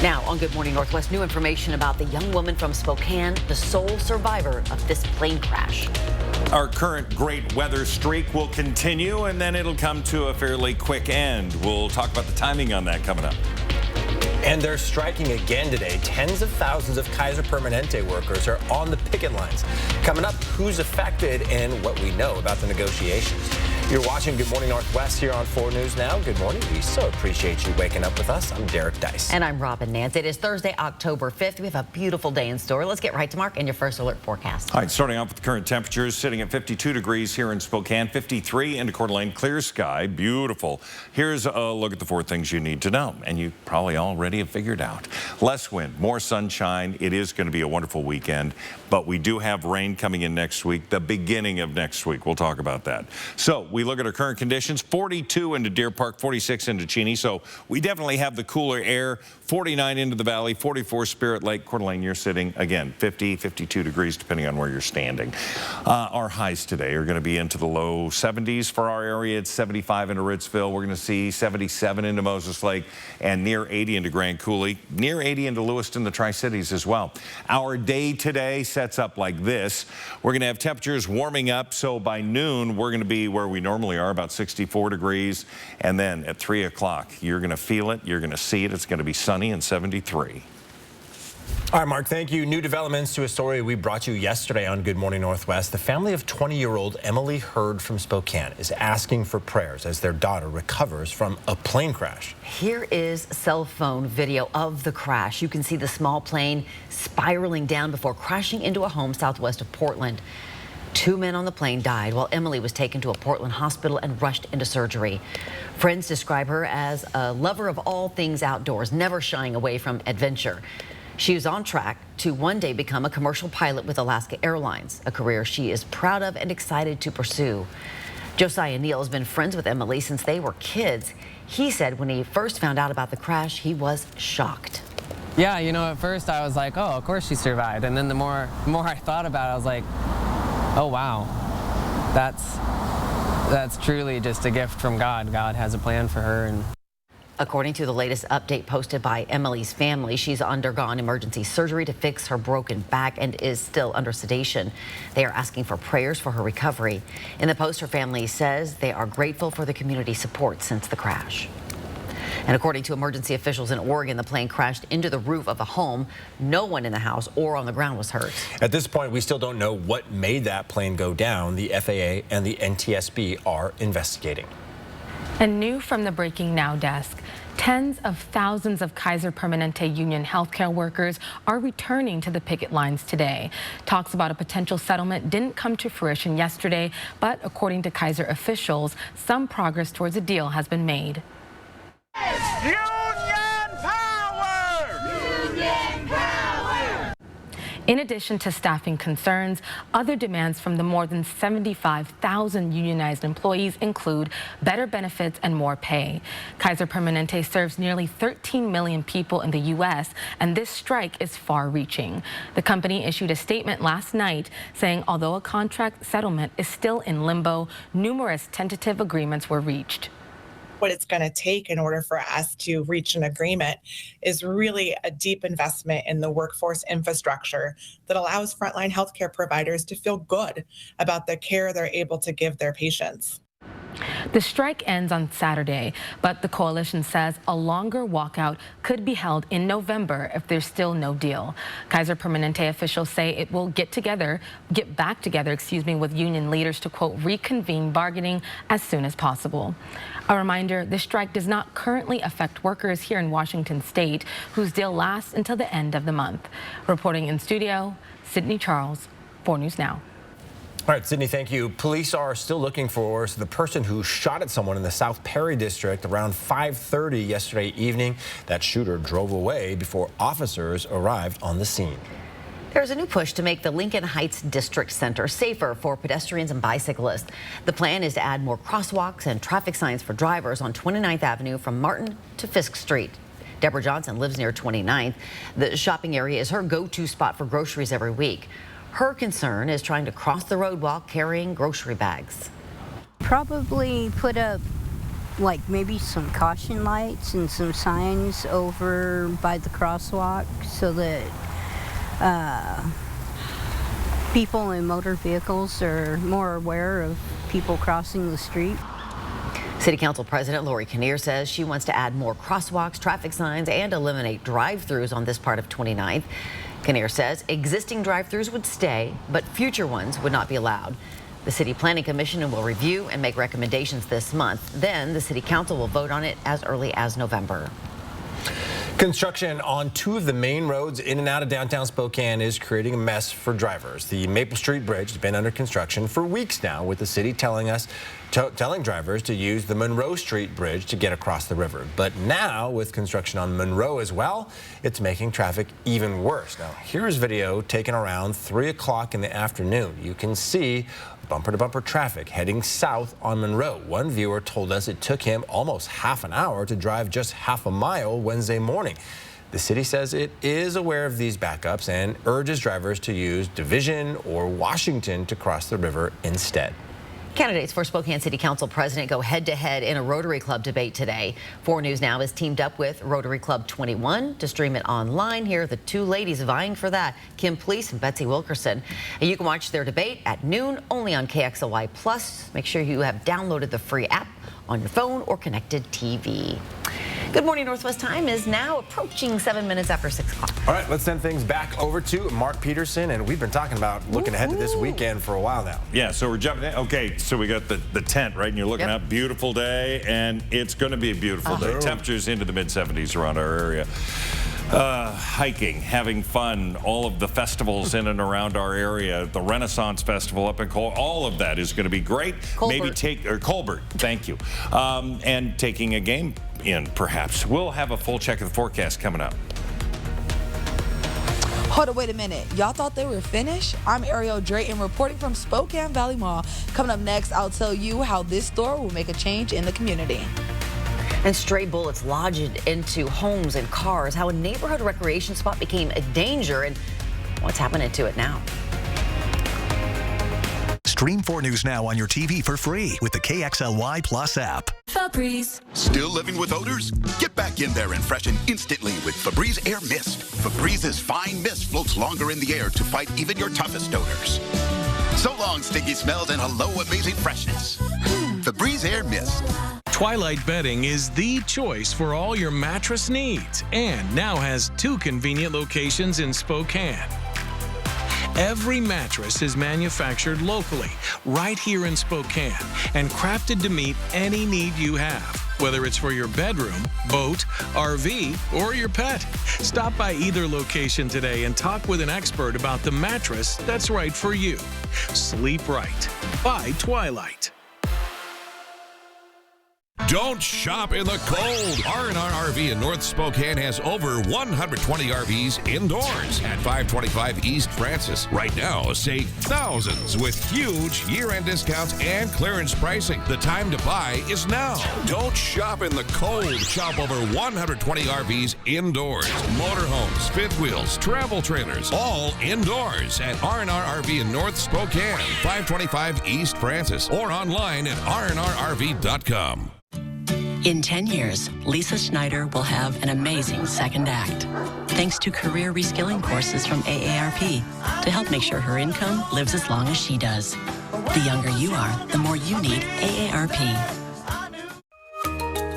Now on Good Morning Northwest, new information about the young woman from Spokane, the sole survivor of this plane crash. Our current great weather streak will continue, and then it'll come to a fairly quick end. We'll talk about the timing on that coming up. And they're striking again today. Tens of thousands of Kaiser Permanente workers are on the picket lines. Coming up, who's affected and what we know about the negotiations. You're watching Good Morning Northwest here on 4 News Now. Good morning. We so appreciate you waking up with us. I'm Derek Dice. And I'm Robin Nance. It is Thursday, October 5th. We have a beautiful day in store. Let's get right to Mark and your first alert forecast. All right, starting off with the current temperatures, sitting at 52 degrees here in Spokane, 53 into Coeur d'Alene, clear sky, beautiful. Here's a look at the 4 things you need to know, and you probably already have figured out. Less wind, more sunshine. It is going to be a wonderful weekend, but we do have rain coming in next week, the beginning of next week. We'll talk about that. So we look at our current conditions, 42 into Deer Park, 46 into Cheney. So we definitely have the cooler air, 49 into the valley, 44 Spirit Lake, Coeur d'Alene. You're sitting, again, 50, 52 degrees, depending on where you're standing. Our highs today are going to be into the low 70s for our area. It's 75 into Ritzville. We're going to see 77 into Moses Lake and near 80 into Grand Coulee, near 80 into Lewiston, the Tri-Cities as well. Our day today sets up like this. We're going to have temperatures warming up, so by noon, we're going to be where we normally are, about 64 degrees. And then at 3 o'clock, you're going to feel it. You're going to see it. It's going to be sunny and 73. All right, Mark, thank you. New developments to a story we brought you yesterday on Good Morning Northwest. The family of 20-year-old Emily Hurd from Spokane is asking for prayers as their daughter recovers from a plane crash. Here is cell phone video of the crash. You can see the small plane spiraling down before crashing into a home southwest of Portland. 2 men on the plane died while Emily was taken to a Portland hospital and rushed into surgery. Friends describe her as a lover of all things outdoors, never shying away from adventure. She is on track to one day become a commercial pilot with Alaska Airlines, a career she is proud of and excited to pursue. Josiah Neal has been friends with Emily since they were kids. He said when he first found out about the crash, he was shocked. Yeah, you know, at first I was like, oh, of course she survived. And then the more I thought about it, I was like, oh, wow, that's truly just a gift from God. God has a plan for her. And according to the latest update posted by Emily's family, she's undergone emergency surgery to fix her broken back and is still under sedation. They are asking for prayers for her recovery. In the post, her family says they are grateful for the community support since the crash. And according to emergency officials in Oregon, the plane crashed into the roof of a home. No one in the house or on the ground was hurt. At this point, we still don't know what made that plane go down. The FAA and the NTSB are investigating. And new from the Breaking Now desk, tens of thousands of Kaiser Permanente union healthcare workers are returning to the picket lines today. Talks about a potential settlement didn't come to fruition yesterday, but according to Kaiser officials, some progress towards a deal has been made. Union power! Union power! In addition to staffing concerns, other demands from the more than 75,000 unionized employees include better benefits and more pay. Kaiser Permanente serves nearly 13 million people in the U.S., and this strike is far-reaching. The company issued a statement last night saying although a contract settlement is still in limbo, numerous tentative agreements were reached. What it's going to take in order for us to reach an agreement is really a deep investment in the workforce infrastructure that allows frontline healthcare providers to feel good about the care they're able to give their patients. The strike ends on Saturday, but the coalition says a longer walkout could be held in November if there's still no deal. Kaiser Permanente officials say it will get back together, with union leaders to, quote, reconvene bargaining as soon as possible. A reminder, the strike does not currently affect workers here in Washington state, whose deal lasts until the end of the month. Reporting in studio, Sydney Charles, 4 News Now. All right, Sydney, thank you. Police are still looking for the person who shot at someone in the South Perry district around 5:30 yesterday evening. That shooter drove away before officers arrived on the scene. There's a new push to make the Lincoln Heights District Center safer for pedestrians and bicyclists. The plan is to add more crosswalks and traffic signs for drivers on 29th Avenue from Martin to Fisk Street. Deborah Johnson lives near 29th. The shopping area is her go-to spot for groceries every week. Her concern is trying to cross the road while carrying grocery bags. Probably put up like maybe some caution lights and some signs over by the crosswalk so that people in motor vehicles are more aware of people crossing the street. City Council President Lori Kinnear says she wants to add more crosswalks, traffic signs, and eliminate drive-throughs on this part of 29th. Kinnear says existing drive-throughs would stay, but future ones would not be allowed. The City Planning Commission will review and make recommendations this month. Then the City Council will vote on it as early as November. Construction on 2 of the main roads in and out of downtown Spokane is creating a mess for drivers. The Maple Street Bridge has been under construction for weeks now, with the city telling drivers to use the Monroe Street Bridge to get across the river. But now, with construction on Monroe as well, it's making traffic even worse. Now, here's video taken around 3 o'clock in the afternoon. You can see bumper-to-bumper traffic heading south on Monroe. One viewer told us it took him almost half an hour to drive just half a mile Wednesday morning. The city says it is aware of these backups and urges drivers to use Division or Washington to cross the river instead. Candidates for Spokane City Council President go head-to-head in a Rotary Club debate today. 4 News Now has teamed up with Rotary Club 21 to stream it online. Here are the 2 ladies vying for that, Kim Please and Betsy Wilkerson. And you can watch their debate at noon only on KXLY+. Make sure you have downloaded the free app on your phone or connected TV. Good morning, Northwest time is now approaching 7 minutes after 6 o'clock. All right, let's send things back over to Mark Peterson, and we've been talking about looking ahead to this weekend for a while now. Yeah, so we're jumping in. Okay, so we got the tent, right? And you're looking up, beautiful day, and it's going to be a beautiful day. Temperatures into the mid-70s around our area. Hiking, having fun, all of the festivals in and around our area, the Renaissance Festival up in Colbert, all of that is going to be great. Colbert. Colbert, thank you. And taking a game in, perhaps. We'll have a full check of the forecast coming up. Hold on, wait a minute. Y'all thought they were finished? I'm Ariel Drayton reporting from Spokane Valley Mall. Coming up next, I'll tell you how this store will make a change in the community. And stray bullets lodged into homes and cars, how a neighborhood recreation spot became a danger, and what's happening to it now. Stream 4 News Now on your TV for free with the KXLY Plus app. Febreze. Still living with odors? Get back in there and freshen instantly with Febreze Air Mist. Febrez's fine mist floats longer in the air to fight even your toughest odors. So long, stinky smells, and hello, amazing freshness. Febreze Air Mist. Twilight Bedding is the choice for all your mattress needs and now has 2 convenient locations in Spokane. Every mattress is manufactured locally, right here in Spokane, and crafted to meet any need you have, whether it's for your bedroom, boat, RV, or your pet. Stop by either location today and talk with an expert about the mattress that's right for you. Sleep right. By Twilight. Don't shop in the cold. R&R RV in North Spokane has over 120 RVs indoors at 525 East Francis. Right now, save thousands with huge year-end discounts and clearance pricing. The time to buy is now. Don't shop in the cold. Shop over 120 RVs indoors. Motorhomes, fifth wheels, travel trailers, all indoors at R&R RV in North Spokane, 525 East Francis, or online at rnrrv.com. In 10 years, Lisa Schneider will have an amazing second act, thanks to career reskilling courses from AARP to help make sure her income lives as long as she does. The younger you are, the more you need AARP.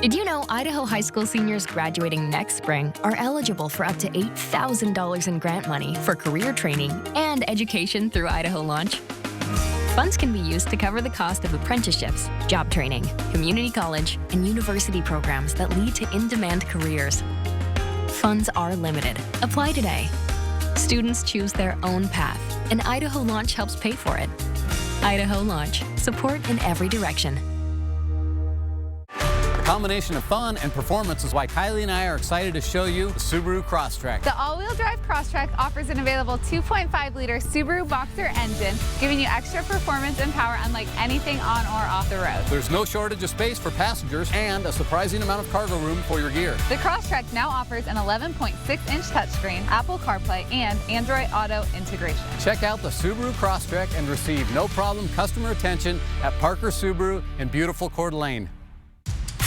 Did you know Idaho high school seniors graduating next spring are eligible for up to $8,000 in grant money for career training and education through Idaho Launch? Funds can be used to cover the cost of apprenticeships, job training, community college, and university programs that lead to in-demand careers. Funds are limited. Apply today. Students choose their own path, and Idaho Launch helps pay for it. Idaho Launch. Support in every direction. A combination of fun and performance is why Kylie and I are excited to show you the Subaru Crosstrek. The all-wheel drive Crosstrek offers an available 2.5-liter Subaru Boxer engine, giving you extra performance and power unlike anything on or off the road. There's no shortage of space for passengers and a surprising amount of cargo room for your gear. The Crosstrek now offers an 11.6-inch touchscreen, Apple CarPlay, and Android Auto integration. Check out the Subaru Crosstrek and receive no-problem customer attention at Parker Subaru in beautiful Coeur d'Alene.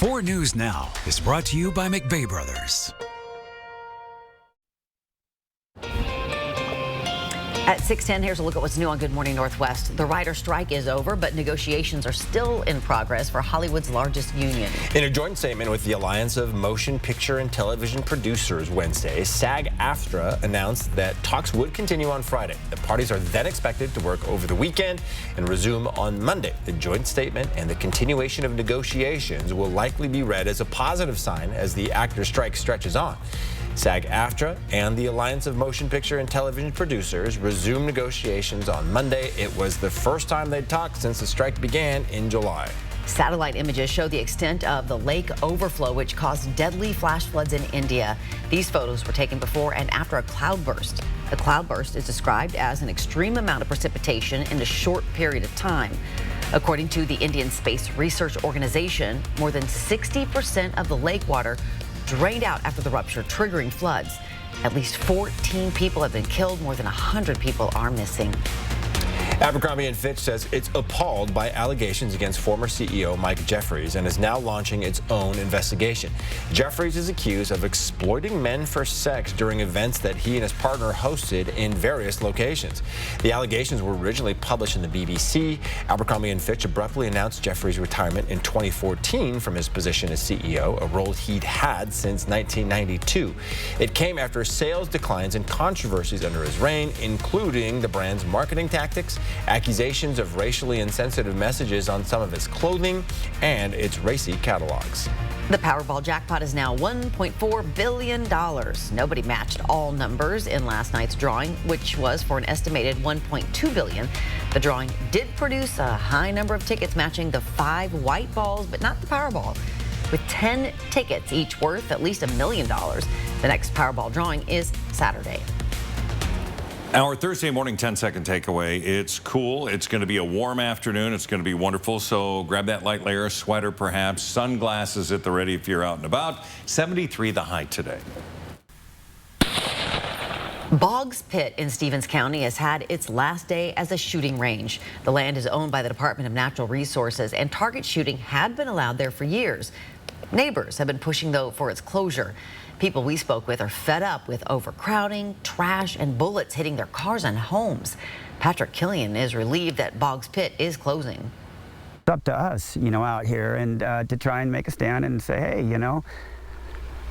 4 News Now is brought to you by McVeigh Brothers. At 6:10, here's a look at what's new on Good Morning Northwest. The writer strike is over, but negotiations are still in progress for Hollywood's largest union. In a joint statement with the Alliance of Motion Picture and Television Producers Wednesday, SAG-AFTRA announced that talks would continue on Friday. The parties are then expected to work over the weekend and resume on Monday. The joint statement and the continuation of negotiations will likely be read as a positive sign as the actor strike stretches on. SAG-AFTRA and the Alliance of Motion Picture and Television Producers resumed negotiations on Monday. It was the first time they'd talked since the strike began in July. Satellite images show the extent of the lake overflow, which caused deadly flash floods in India. These photos were taken before and after a cloudburst. The cloudburst is described as an extreme amount of precipitation in a short period of time. According to the Indian Space Research Organization, more than 60% of the lake water drained out after the rupture, triggering floods. At least 14 people have been killed. More than 100 people are missing. Abercrombie & Fitch says it's appalled by allegations against former CEO Mike Jeffries and is now launching its own investigation. Jeffries is accused of exploiting men for sex during events that he and his partner hosted in various locations. The allegations were originally published in the BBC. Abercrombie & Fitch abruptly announced Jeffries' retirement in 2014 from his position as CEO, a role he'd had since 1992. It came after sales declines and controversies under his reign, including the brand's marketing tactics, accusations of racially insensitive messages on some of its clothing, and its racy catalogs. The Powerball jackpot is now $1.4 billion. Nobody matched all numbers in last night's drawing, which was for an estimated $1.2 billion. The drawing did produce a high number of tickets matching the 5 white balls, but not the Powerball. With 10 tickets, each worth at least $1 million. The next Powerball drawing is Saturday. Our Thursday morning 10-second takeaway. It's cool. It's going to be a warm afternoon. It's going to be wonderful. So grab that light layer, sweater perhaps, sunglasses at the ready if you're out and about. 73 the high today. Boggs Pit in Stevens County has had its last day as a shooting range. The land is owned by the Department of Natural Resources, and target shooting had been allowed there for years. Neighbors have been pushing, though, for its closure. People we spoke with are fed up with overcrowding, trash, and bullets hitting their cars and homes. Patrick Killian is relieved that Boggs Pit is closing. It's up to us, out here and to try and make a stand and say, hey,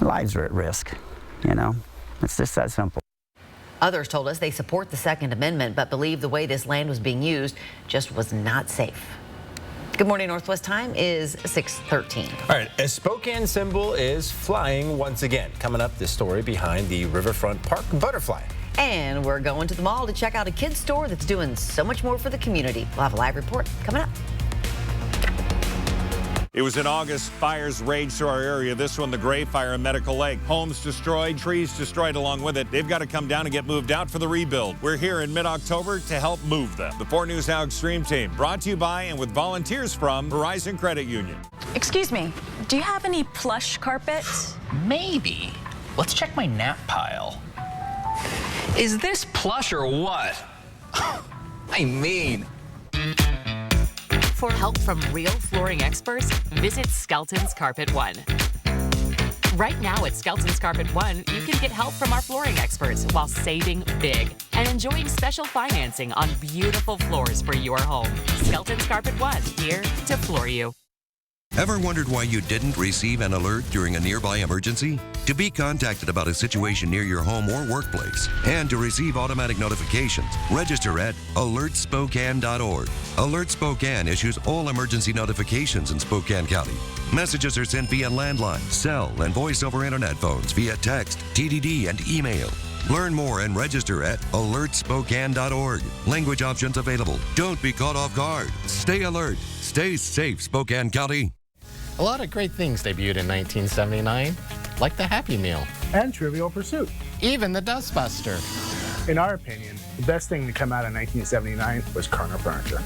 lives are at risk, It's just that simple. Others told us they support the Second Amendment, but believe the way this land was being used just was not safe. Good Morning Northwest time is 6:13. All right, a Spokane symbol is flying once again. Coming up, this story behind the Riverfront Park butterfly. And we're going to the mall to check out a kids store that's doing so much more for the community. We'll have a live report coming up. It was in August. Fires raged through our area. This one, the Gray Fire in Medical Lake. Homes destroyed, trees destroyed along with it. They've got to come down and get moved out for the rebuild. We're here in mid-October to help move them. The 4 News Now Extreme Team, brought to you by and with volunteers from Horizon Credit Union. Excuse me, do you have any plush carpet? Maybe. Let's check my nap pile. Is this plush or what? I mean... For help from real flooring experts, visit Skelton's Carpet One. Right now at Skelton's Carpet One, you can get help from our flooring experts while saving big and enjoying special financing on beautiful floors for your home. Skelton's Carpet One, here to floor you. Ever wondered why you didn't receive an alert during a nearby emergency? To be contacted about a situation near your home or workplace, and to receive automatic notifications, register at alertspokane.org. Alert Spokane issues all emergency notifications in Spokane County. Messages are sent via landline, cell, and voice over internet phones via text, TDD, and email. Learn more and register at alertspokane.org. Language options available. Don't be caught off guard. Stay alert. Stay safe, Spokane County. A lot of great things debuted in 1979, like the Happy Meal. And Trivial Pursuit. Even the Dustbuster. In our opinion, the best thing to come out of 1979 was Kerner Furniture.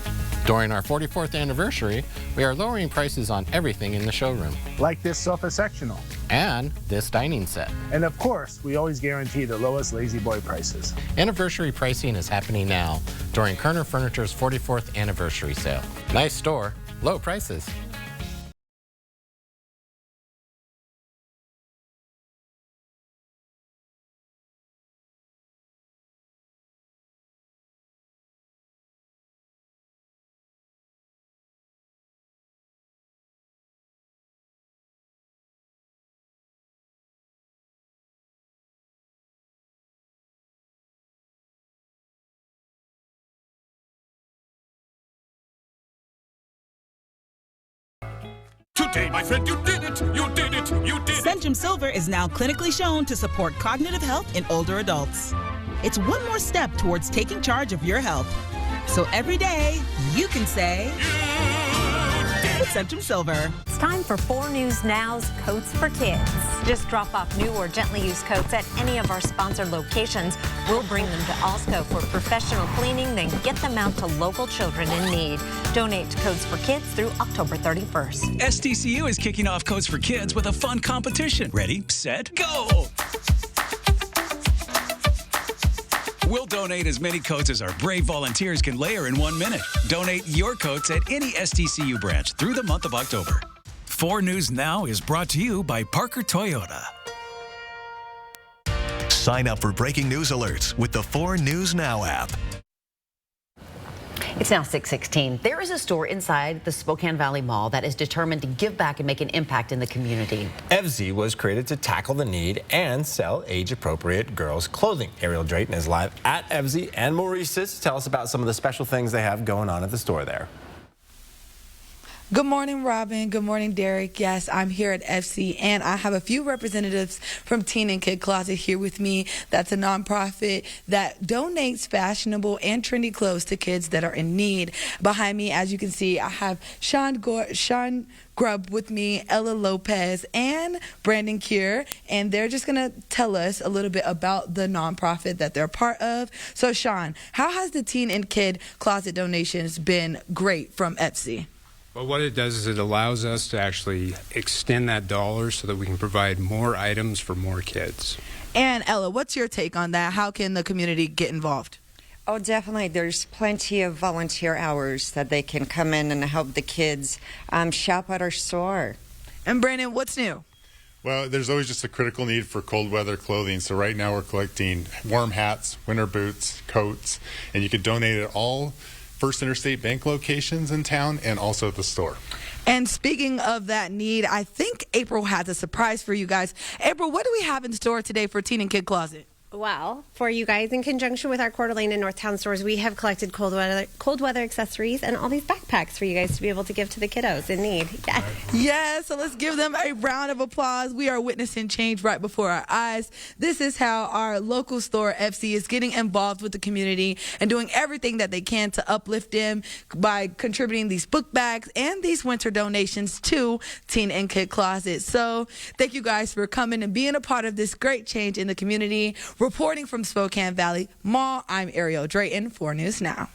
During our 44th anniversary, we are lowering prices on everything in the showroom. Like this sofa sectional. And this dining set. And of course, we always guarantee the lowest Lazy Boy prices. Anniversary pricing is happening now during Kerner Furniture's 44th anniversary sale. Nice store, low prices. day, my friend. You did it. You did it. You did it. Centrum Silver is now clinically shown to support cognitive health in older adults. It's one more step towards taking charge of your health. So every day, you can say, with Centrum Silver. It's time for 4 News Now's Coats for Kids. Just drop off new or gently used coats at any of our sponsored locations. We'll bring them to Alsco for professional cleaning, then get them out to local children in need. Donate to Coats for Kids through October 31st. SDCU is kicking off Coats for Kids with a fun competition. Ready, set, go! We'll donate as many coats as our brave volunteers can layer in 1 minute. Donate your coats at any SDCU branch through the month of October. 4 News Now is brought to you by Parker Toyota. Sign up for breaking news alerts with the 4 News Now app. It's now 6:16. There is a store inside the Spokane Valley Mall that is determined to give back and make an impact in the community. EVSI was created to tackle the need and sell age-appropriate girls' clothing. Ariel Drayton is live at EVSI and Maurice's. Tell us about some of the special things they have going on at the store there. Good morning, Robin. Good morning, Derek. Yes, I'm here at EVSI, and I have a few representatives from Teen and Kid Closet here with me. That's a nonprofit that donates fashionable and trendy clothes to kids that are in need. Behind me, as you can see, I have Sean Grubb with me, Ella Lopez, and Brandon Cure, and they're just going to tell us a little bit about the nonprofit that they're part of. So, Sean, how has the Teen and Kid Closet donations been great from EVSI? Well, what it does is it allows us to actually extend that dollar so that we can provide more items for more kids. And Ella, what's your take on that? How can the community get involved? Oh, definitely. There's plenty of volunteer hours that they can come in and help the kids shop at our store. And Brandon, what's new? Well, there's always just a critical need for cold weather clothing. So right now we're collecting warm hats, winter boots, coats, and you can donate it all First Interstate Bank locations in town and also at the store. And speaking of that need, I think April has a surprise for you guys. April, what do we have in store today for Teen and Kid Closet? Well, for you guys, in conjunction with our Coeur d'Alene and Northtown stores, we have collected cold weather accessories and all these backpacks for you guys to be able to give to the kiddos in need. Yeah. Yes, so let's give them a round of applause. We are witnessing change right before our eyes. This is how our local store, EVSI, is getting involved with the community and doing everything that they can to uplift them by contributing these book bags and these winter donations to Teen and Kid Closet. So thank you guys for coming and being a part of this great change in the community. Reporting from Spokane Valley Mall, I'm Ariel Drayton, 4 News Now.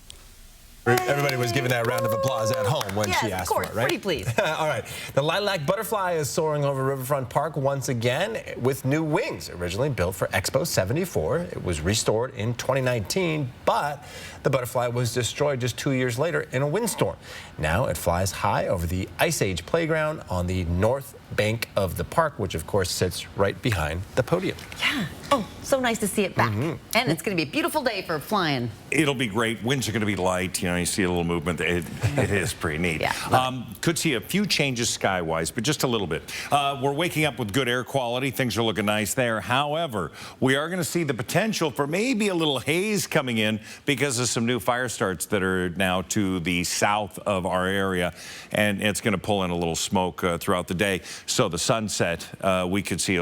Everybody was giving that round of applause at home when she asked for it, right? Pretty please. All right. The lilac butterfly is soaring over Riverfront Park once again with new wings. Originally built for Expo 74. It was restored in 2019, but the butterfly was destroyed just 2 years later in a windstorm. Now it flies high over the Ice Age playground on the north bank of the park, which of course sits right behind the podium. Yeah. Oh, so nice to see it back. And it's going to be a beautiful day for flying. It'll be great. Winds are going to be light. You know, you see a little movement. It is pretty neat. Yeah, could see a few changes sky-wise, but just a little bit. We're waking up with good air quality. Things are looking nice there. However, we are going to see the potential for maybe a little haze coming in because of some new fire starts that are now to the south of our area, and it's going to pull in a little smoke throughout the day. So the sunset, we could see,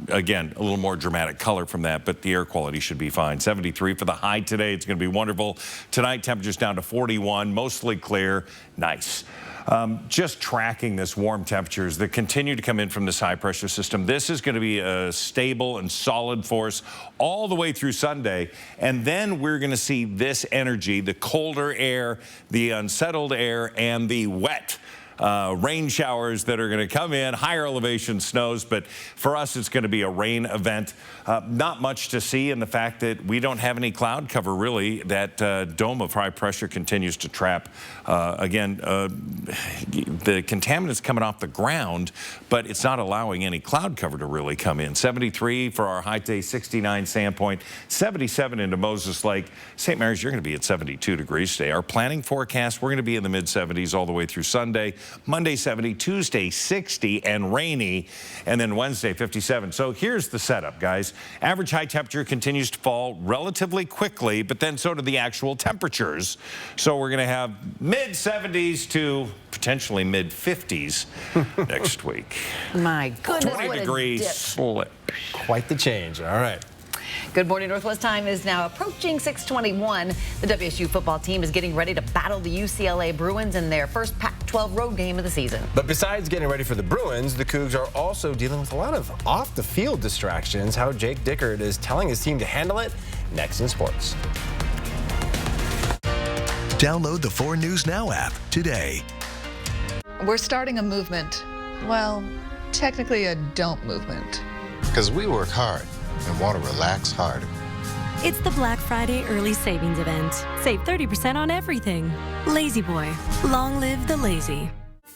again, a little more dramatic color from that, but the air quality should be fine. 73 for the high today. It's going to be wonderful. Tonight, temperatures down to 41, mostly clear. Nice. Just tracking this warm temperatures that continue to come in from this high pressure system. This is going to be a stable and solid force all the way through Sunday. And then we're going to see this energy, the colder air, the unsettled air, and the wet rain showers that are going to come in, higher elevation snows, but for us it's going to be a rain event. Not much to see in the fact that we don't have any cloud cover really. That dome of high pressure continues to trap. Again, the contaminants coming off the ground, but it's not allowing any cloud cover to really come in. 73 for our high day, 69 Sandpoint, 77 into Moses Lake. St. Mary's, you're going to be at 72 degrees today. Our planning forecast, we're going to be in the mid-70s all the way through Sunday. Monday 70, Tuesday 60 and rainy, and then Wednesday 57. So here's the setup, guys. Average high temperature continues to fall relatively quickly, but then so do the actual temperatures. So we're going to have mid-70s to potentially mid-50s next week. My goodness, 20 degree slip. Quite the change. All right. Good morning. Northwest time is now approaching 6:21. The WSU football team is getting ready to battle the UCLA Bruins in their first Pac-12 road game of the season. But besides getting ready for the Bruins, the Cougs are also dealing with a lot of off-the-field distractions. How Jake Dickert is telling his team to handle it next in sports. Download the 4 News Now app today. We're starting a movement. Well, technically a don't movement. Because we work hard and want to relax harder. It's the Black Friday early savings event. Save 30% on everything. Lazy Boy. Long live the lazy.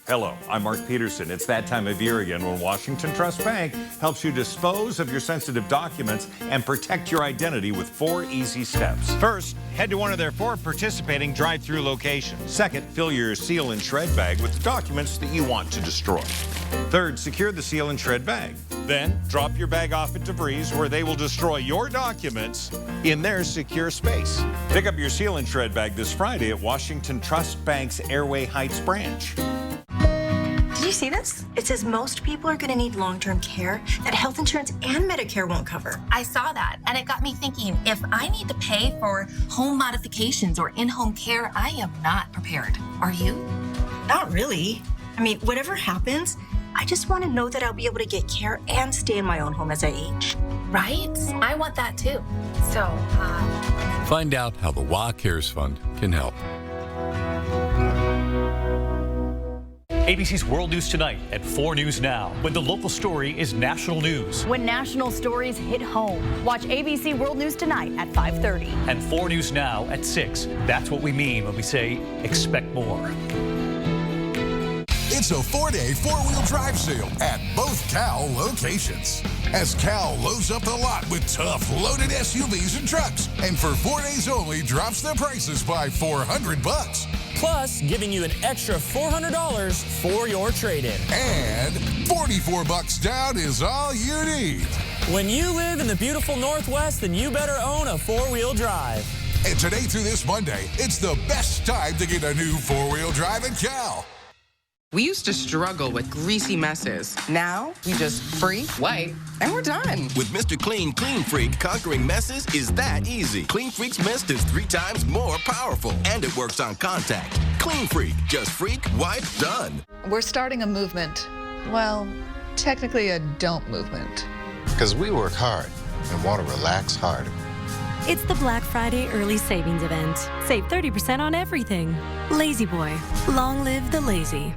Hello, I'm Mark Peterson. It's that time of year again when Washington Trust Bank helps you dispose of your sensitive documents and protect your identity with 4 easy steps. First, head to one of their 4 participating drive-through locations. Second, fill your seal and shred bag with the documents that you want to destroy. Third, secure the seal and shred bag. Then, drop your bag off at DeVries where they will destroy your documents in their secure space. Pick up your seal and shred bag this Friday at Washington Trust Bank's Airway Heights branch. Did you see this? It says most people are going to need long-term care that health insurance and Medicare won't cover. I saw that, and it got me thinking, if I need to pay for home modifications or in-home care, I am not prepared. Are you? Not really. I mean, whatever happens, I just want to know that I'll be able to get care and stay in my own home as I age. Right? I want that too. So, Find out how the WA Cares Fund can help. ABC's World News Tonight at 4 News Now, when the local story is national news. When national stories hit home, watch ABC World News Tonight at 5:30. And 4 News Now at 6. That's what we mean when we say expect more. It's a 4-day 4-wheel drive sale at both Cal locations. As Cal loads up the lot with tough, loaded SUVs and trucks. And for 4 days only, drops their prices by $400. Plus, giving you an extra $400 for your trade-in. And $44 down is all you need. When you live in the beautiful Northwest, then you better own a 4-wheel drive. And today through this Monday, it's the best time to get a new 4-wheel drive at Cal. We used to struggle with greasy messes. Now, we just free, wipe, and we're done. With Mr. Clean Clean Freak, conquering messes is that easy. Clean Freak's mist is 3 times more powerful, and it works on contact. Clean Freak, just freak, wipe, done. We're starting a movement. Well, technically a don't movement. Because we work hard and want to relax harder. It's the Black Friday early savings event. Save 30% on everything. Lazy Boy. Long live the lazy.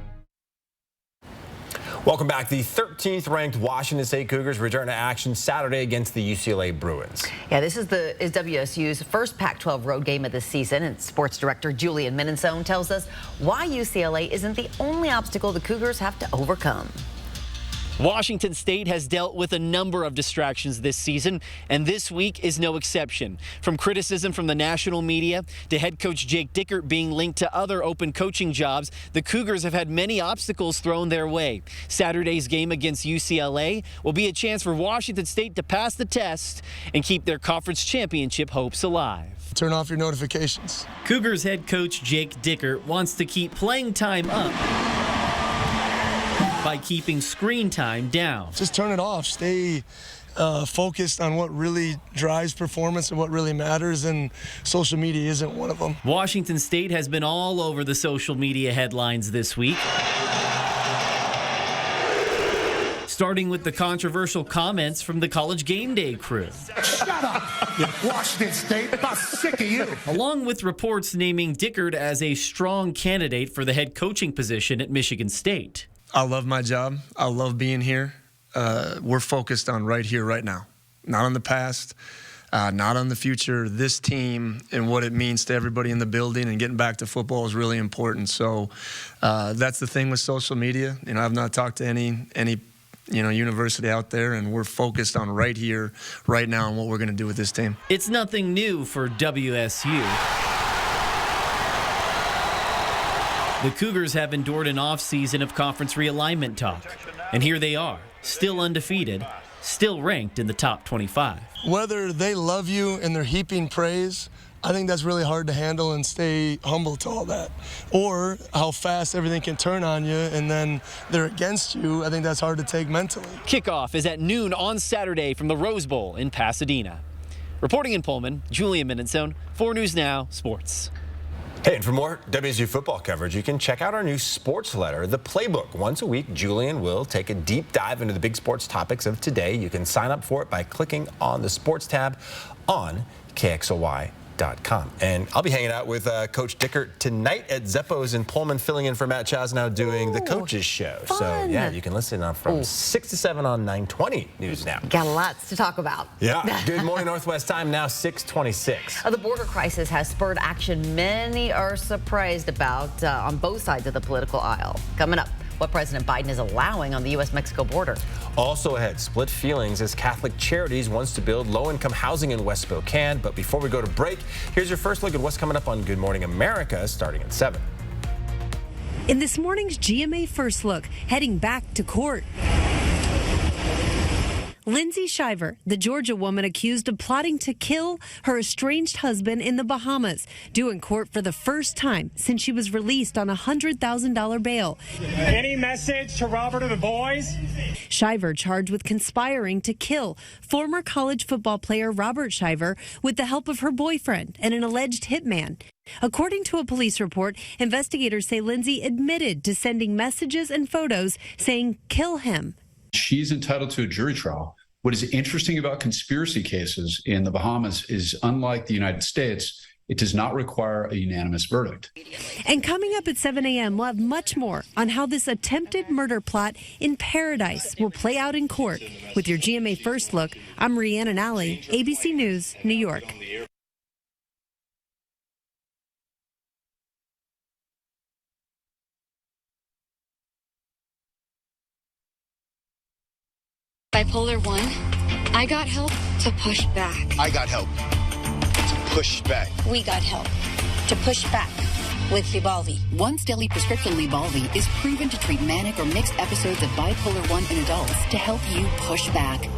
Welcome back. The 13th ranked Washington State Cougars return to action Saturday against the UCLA Bruins. Yeah, this is WSU's first Pac-12 road game of the season, and sports director Julian Minnesone tells us why UCLA isn't the only obstacle the Cougars have to overcome. Washington State has dealt with a number of distractions this season, and this week is no exception. From criticism from the national media to head coach Jake Dickert being linked to other open coaching jobs, the Cougars have had many obstacles thrown their way. Saturday's game against UCLA will be a chance for Washington State to pass the test and keep their conference championship hopes alive. Turn off your notifications. Cougars head coach Jake Dickert wants to keep playing time up by keeping screen time down. Just turn it off. Stay focused on what really drives performance and what really matters, and social media isn't one of them. Washington State has been all over the social media headlines this week, starting with the controversial comments from the College Game Day crew. Shut up, you Washington State. I'm sick of you. Along with reports naming Dickert as a strong candidate for the head coaching position at Michigan State. I love my job. I love being here. We're focused on right here, right now. Not on the past, not on the future. This team and what it means to everybody in the building and getting back to football is really important. So that's the thing with social media. You know, I've not talked to any university out there, and we're focused on right here, right now, and what we're going to do with this team. It's nothing new for WSU. The Cougars have endured an offseason of conference realignment talk, and here they are, still undefeated, still ranked in the top 25. Whether they love you and they're heaping praise, I think that's really hard to handle and stay humble to all that. Or how fast everything can turn on you and then they're against you. I think that's hard to take mentally. Kickoff is at noon on Saturday from the Rose Bowl in Pasadena. Reporting in Pullman, Julian Minenzone, 4 News Now Sports. Hey, and for more WSU football coverage, you can check out our new sports letter, The Playbook. Once a week, Julian will take a deep dive into the big sports topics of today. You can sign up for it by clicking on the sports tab on KXLY.com. And I'll be hanging out with Coach Dickert tonight at Zeppo's in Pullman, filling in for Matt Chasnow doing the Coaches Show. Fun. So, yeah, you can listen from 6 to 7 on 920 News Now. Got lots to talk about. Yeah. Good morning, Northwest time, now 6:26. The border crisis has spurred action many are surprised about on both sides of the political aisle. Coming up, what President Biden is allowing on the U.S.-Mexico border. Also ahead, split feelings as Catholic Charities wants to build low-income housing in West Spokane. But before we go to break, here's your first look at what's coming up on Good Morning America, starting at 7. In this morning's GMA First Look, heading back to court. Lindsay Shiver, the Georgia woman accused of plotting to kill her estranged husband in the Bahamas, due in court for the first time since she was released on a $100,000 bail. Any message to Robert or the boys? Shiver charged with conspiring to kill former college football player Robert Shiver with the help of her boyfriend and an alleged hitman. According to a police report, investigators say Lindsay admitted to sending messages and photos saying, "Kill him." She's entitled to a jury trial. What is interesting about conspiracy cases in the Bahamas is, unlike the United States, it does not require a unanimous verdict. And coming up at 7 a.m., we'll have much more on how this attempted murder plot in Paradise will play out in court. With your GMA First Look, I'm Rhiannon Alley, ABC News, New York. Bipolar 1, I got help to push back. I got help to push back. We got help to push back with Lybalvi. Once daily prescription Lybalvi is proven to treat manic or mixed episodes of bipolar 1 in adults to help you push back.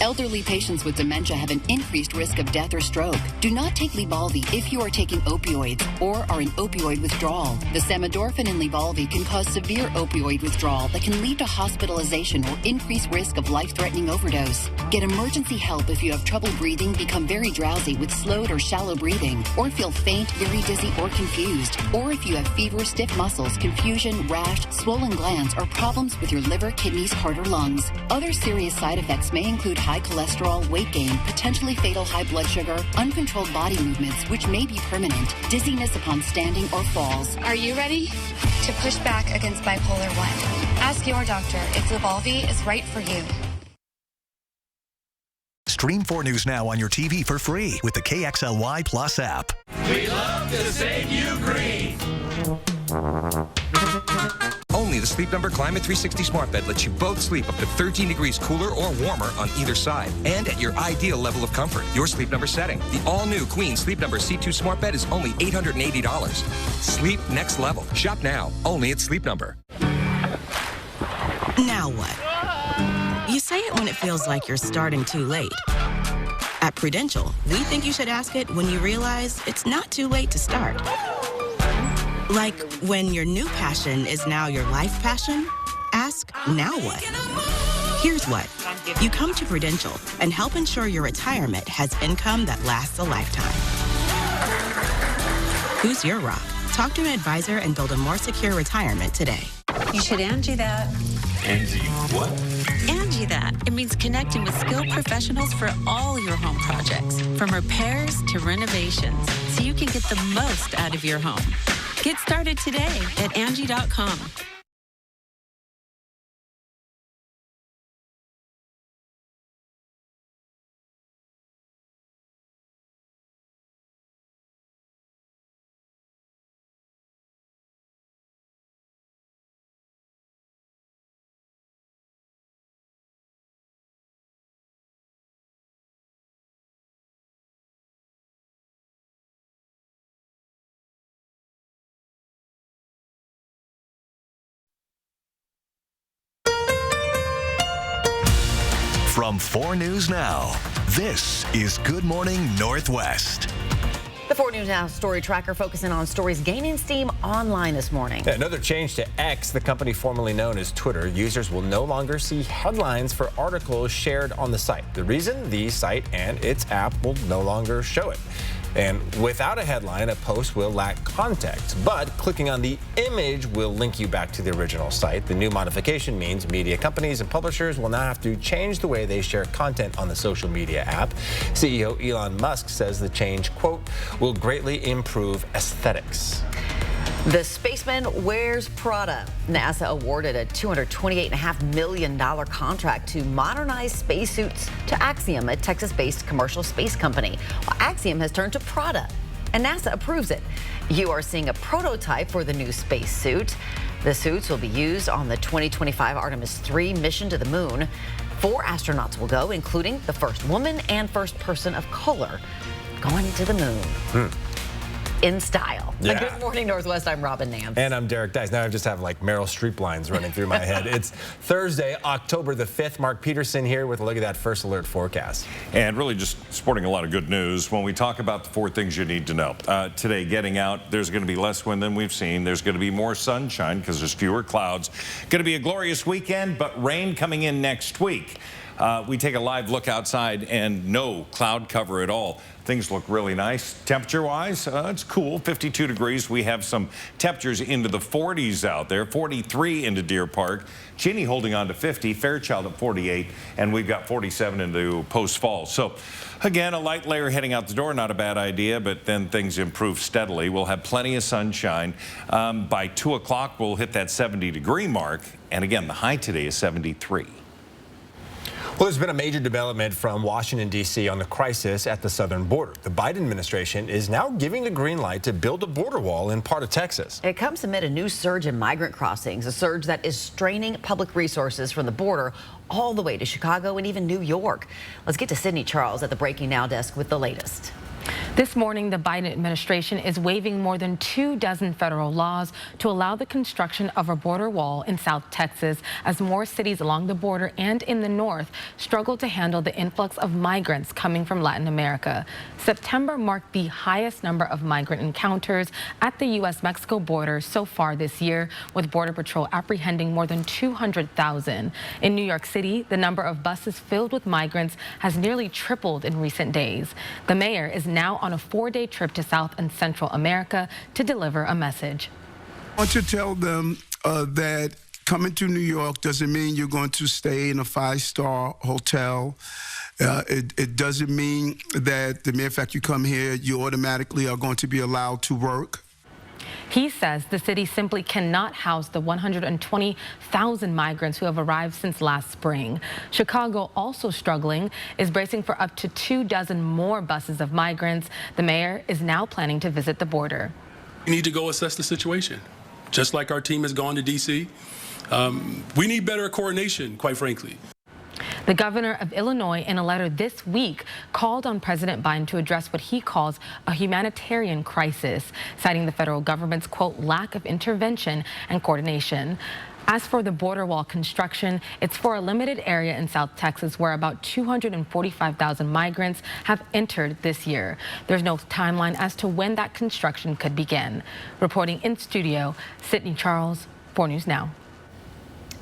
Elderly patients with dementia have an increased risk of death or stroke. Do not take Lybalvi if you are taking opioids or are in opioid withdrawal. The samidorphan in Lybalvi can cause severe opioid withdrawal that can lead to hospitalization or increased risk of life-threatening overdose. Get emergency help if you have trouble breathing, become very drowsy with slowed or shallow breathing, or feel faint, very dizzy, or confused. Or if you have fever, stiff muscles, confusion, rash, swollen glands, or problems with your liver, kidneys, heart, or lungs. Other serious side effects may include high cholesterol, weight gain, potentially fatal high blood sugar, uncontrolled body movements, which may be permanent, dizziness upon standing or falls. Are you ready to push back against bipolar 1? Ask your doctor if Lybalvi is right for you. Stream 4 News Now on your TV for free with the KXLY Plus app. We love to save you green. Only the Sleep Number Climate 360 smart bed lets you both sleep up to 13 degrees cooler or warmer on either side, and at your ideal level of comfort, your Sleep Number setting. The all-new Queen Sleep Number C2 smart bed is only $880. Sleep next level. Shop now, only at Sleep Number. Now what? You say it when it feels like you're starting too late. At Prudential, we think you should ask it when you realize it's not too late to start. Like when your new passion is now your life passion, ask, now what? Here's what. You come to Prudential and help ensure your retirement has income that lasts a lifetime. Who's your rock? Talk to an advisor and build a more secure retirement today. You should Angie that. Angie what? Angie that. It means connecting with skilled professionals for all your home projects, from repairs to renovations, so you can get the most out of your home. Get started today at Angie.com. From 4 News Now, this is Good Morning Northwest. The 4 News Now story tracker focusing on stories gaining steam online this morning. Another change to X, the company formerly known as Twitter. Users will no longer see headlines for articles shared on the site. The reason? The site and its app will no longer show it. And without a headline, a post will lack context. But clicking on the image will link you back to the original site. The new modification means media companies and publishers will now have to change the way they share content on the social media app. CEO Elon Musk says the change, quote, will greatly improve aesthetics. The spaceman wears Prada. NASA awarded a $228.5 million contract to modernize spacesuits to Axiom, a Texas-based commercial space company. Well, Axiom has turned to Prada, and NASA approves it. You are seeing a prototype for the new spacesuit. The suits will be used on the 2025 Artemis III mission to the moon. 4 astronauts will go, including the first woman and first person of color going to the moon. In style. Yeah. Good Morning Northwest, I'm Robin Nance. And I'm Derek Dice. Now I just have like Meryl Streep lines running through my head. It's Thursday, October the 5th. Mark Peterson here with a look at that first alert forecast. And really just sporting a lot of good news when we talk about the 4 things you need to know. Today, getting out, there's going to be less wind than we've seen. There's going to be more sunshine because there's fewer clouds. Going to be a glorious weekend, but rain coming in next week. We take a live look outside and no cloud cover at all. Things look really nice. Temperature-wise, it's cool, 52 degrees. We have some temperatures into the 40s out there, 43 into Deer Park. Cheney holding on to 50, Fairchild at 48, and we've got 47 into Post Falls. So, again, a light layer heading out the door, not a bad idea, but then things improve steadily. We'll have plenty of sunshine. By 2 o'clock, we'll hit that 70-degree mark, and again, the high today is 73. Well, there's been a major development from Washington, D.C. on the crisis at the southern border. The Biden administration is now giving the green light to build a border wall in part of Texas. It comes amid a new surge in migrant crossings, a surge that is straining public resources from the border all the way to Chicago and even New York. Let's get to Sydney Charles at the Breaking Now desk with the latest. This morning, the Biden administration is waiving more than 24 federal laws to allow the construction of a border wall in South Texas as more cities along the border and in the north struggle to handle the influx of migrants coming from Latin America. September marked the highest number of migrant encounters at the U.S.-Mexico border so far this year, with Border Patrol apprehending more than 200,000. In New York City, the number of buses filled with migrants has nearly tripled in recent days. The mayor is now on a 4-day trip to South and Central America to deliver a message. I want to tell them that coming to New York doesn't mean you're going to stay in a 5-star hotel. It doesn't mean that the mere fact you come here, you automatically are going to be allowed to work. He says the city simply cannot house the 120,000 migrants who have arrived since last spring. Chicago, also struggling, is bracing for up to 24 more buses of migrants. The mayor is now planning to visit the border. We need to go assess the situation, just like our team has gone to D.C. We need better coordination, quite frankly. The governor of Illinois, in a letter this week, called on President Biden to address what he calls a humanitarian crisis, citing the federal government's, quote, lack of intervention and coordination. As for the border wall construction, it's for a limited area in South Texas where about 245,000 migrants have entered this year. There's no timeline as to when that construction could begin. Reporting in studio, Sydney Charles, 4 News Now.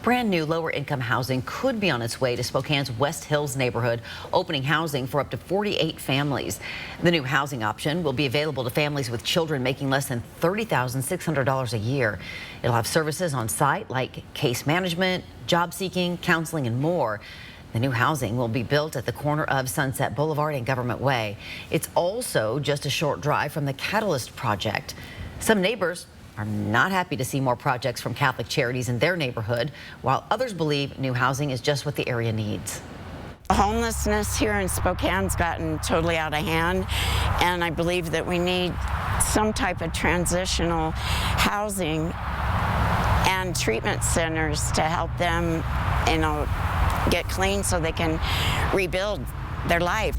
Brand new lower income housing could be on its way to Spokane's West Hills neighborhood, opening housing for up to 48 families. The new housing option will be available to families with children making less than $30,600 a year. It'll have services on site like case management, job seeking, counseling, and more. The new housing will be built at the corner of Sunset Boulevard and Government Way. It's also just a short drive from the Catalyst project. Some neighbors are not happy to see more projects from Catholic Charities in their neighborhood, while others believe new housing is just what the area needs. Homelessness here in Spokane's gotten totally out of hand, and I believe that we need some type of transitional housing and treatment centers to help them, get clean so they can rebuild their life.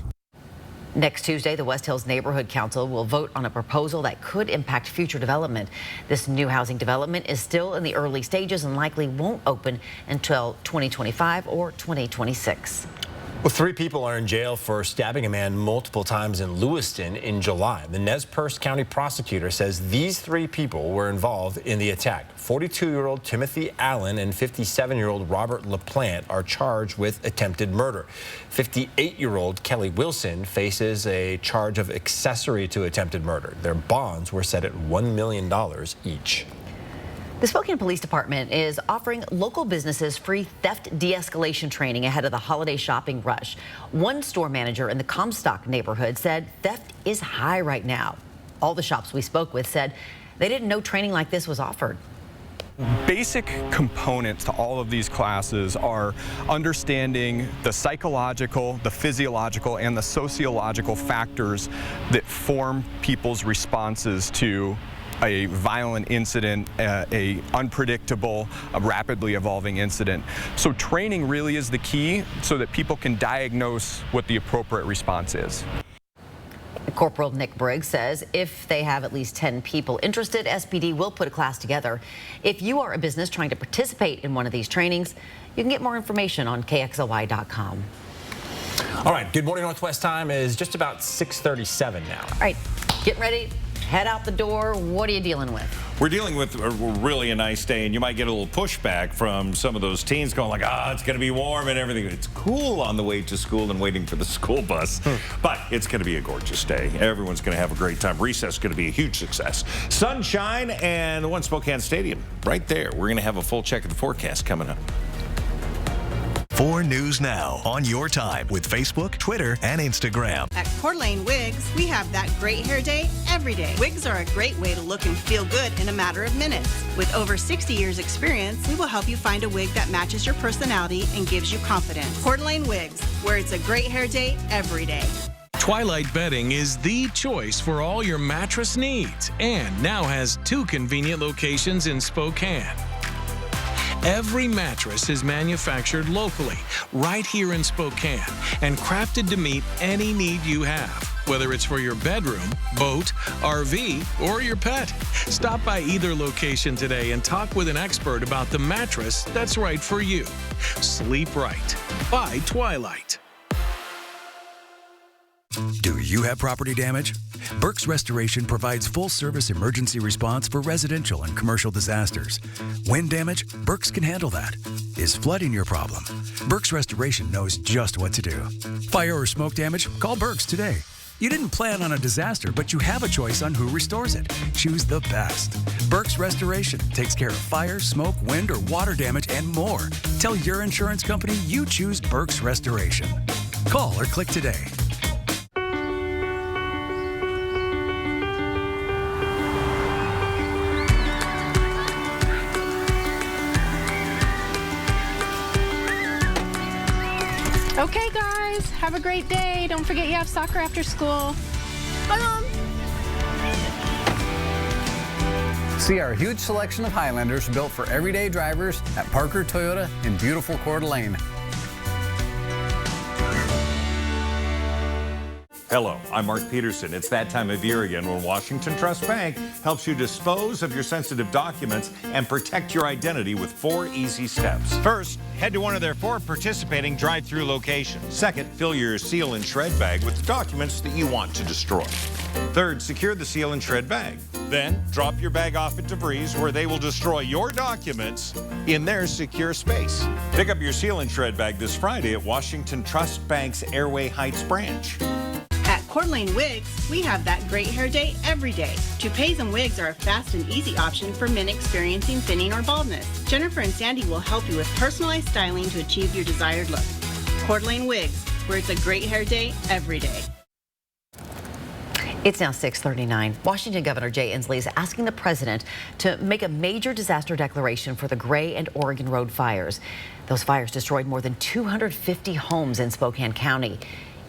Next Tuesday, the West Hills Neighborhood Council will vote on a proposal that could impact future development. This new housing development is still in the early stages and likely won't open until 2025 or 2026. Well, 3 people are in jail for stabbing a man multiple times in Lewiston in July. The Nez Perce County prosecutor says these 3 people were involved in the attack. 42-year-old Timothy Allen and 57-year-old Robert LaPlante are charged with attempted murder. 58-year-old Kelly Wilson faces a charge of accessory to attempted murder. Their bonds were set at $1 million each. The Spokane Police Department is offering local businesses free theft de-escalation training ahead of the holiday shopping rush. One store manager in the Comstock neighborhood said theft is high right now. All the shops we spoke with said they didn't know training like this was offered. Basic components to all of these classes are understanding the psychological, the physiological, and the sociological factors that form people's responses to a violent incident, a unpredictable, a rapidly evolving incident. So training really is the key so that people can diagnose what the appropriate response is. Corporal Nick Briggs says if they have at least 10 people interested, SPD will put a class together. If you are a business trying to participate in one of these trainings, you can get more information on KXLY.com. All right, Good Morning Northwest time is just about 6:37 now. All right, get ready. Head out the door. What are you dealing with? We're dealing with really a nice day, and you might get a little pushback from some of those teens going like, it's going to be warm and everything. It's cool on the way to school and waiting for the school bus, but it's going to be a gorgeous day. Everyone's going to have a great time. Recess is going to be a huge success. Sunshine and the One Spokane Stadium right there. We're going to have a full check of the forecast coming up. 4 News Now on your time with Facebook, Twitter, and Instagram. At Coeur d'Alene Wigs, we have that great hair day every day. Wigs are a great way to look and feel good in a matter of minutes. With over 60 years experience, we will help you find a wig that matches your personality and gives you confidence. Coeur d'Alene Wigs, where it's a great hair day every day. Twilight Bedding is the choice for all your mattress needs and now has 2 convenient locations in Spokane. Every mattress is manufactured locally, right here in Spokane, and crafted to meet any need you have, whether it's for your bedroom, boat, RV, or your pet. Stop by either location today and talk with an expert about the mattress that's right for you. Sleep right by Twilight. Do you have property damage? Burke's Restoration provides full-service emergency response for residential and commercial disasters. Wind damage? Burke's can handle that. Is flooding your problem? Burke's Restoration knows just what to do. Fire or smoke damage? Call Burke's today. You didn't plan on a disaster, but you have a choice on who restores it. Choose the best. Burke's Restoration takes care of fire, smoke, wind, or water damage and more. Tell your insurance company you choose Burke's Restoration. Call or click today. Okay, guys, have a great day. Don't forget you have soccer after school. Bye, Mom. See our huge selection of Highlanders built for everyday drivers at Parker Toyota in beautiful Coeur d'Alene. Hello, I'm Mark Peterson. It's that time of year again when Washington Trust Bank helps you dispose of your sensitive documents and protect your identity with 4 easy steps. First, head to one of their 4 participating drive-through locations. Second, fill your seal and shred bag with the documents that you want to destroy. Third, secure the seal and shred bag. Then, drop your bag off at DeVries where they will destroy your documents in their secure space. Pick up your seal and shred bag this Friday at Washington Trust Bank's Airway Heights branch. At Coeur d'Alene Wigs, we have that great hair day every day. Toupees and wigs are a fast and easy option for men experiencing thinning or baldness. Jennifer and Sandy will help you with personalized styling to achieve your desired look. Coeur d'Alene Wigs, where it's a great hair day every day. It's now 6:39. Washington Governor Jay Inslee is asking the president to make a major disaster declaration for the Gray and Oregon Road fires. Those fires destroyed more than 250 homes in Spokane County.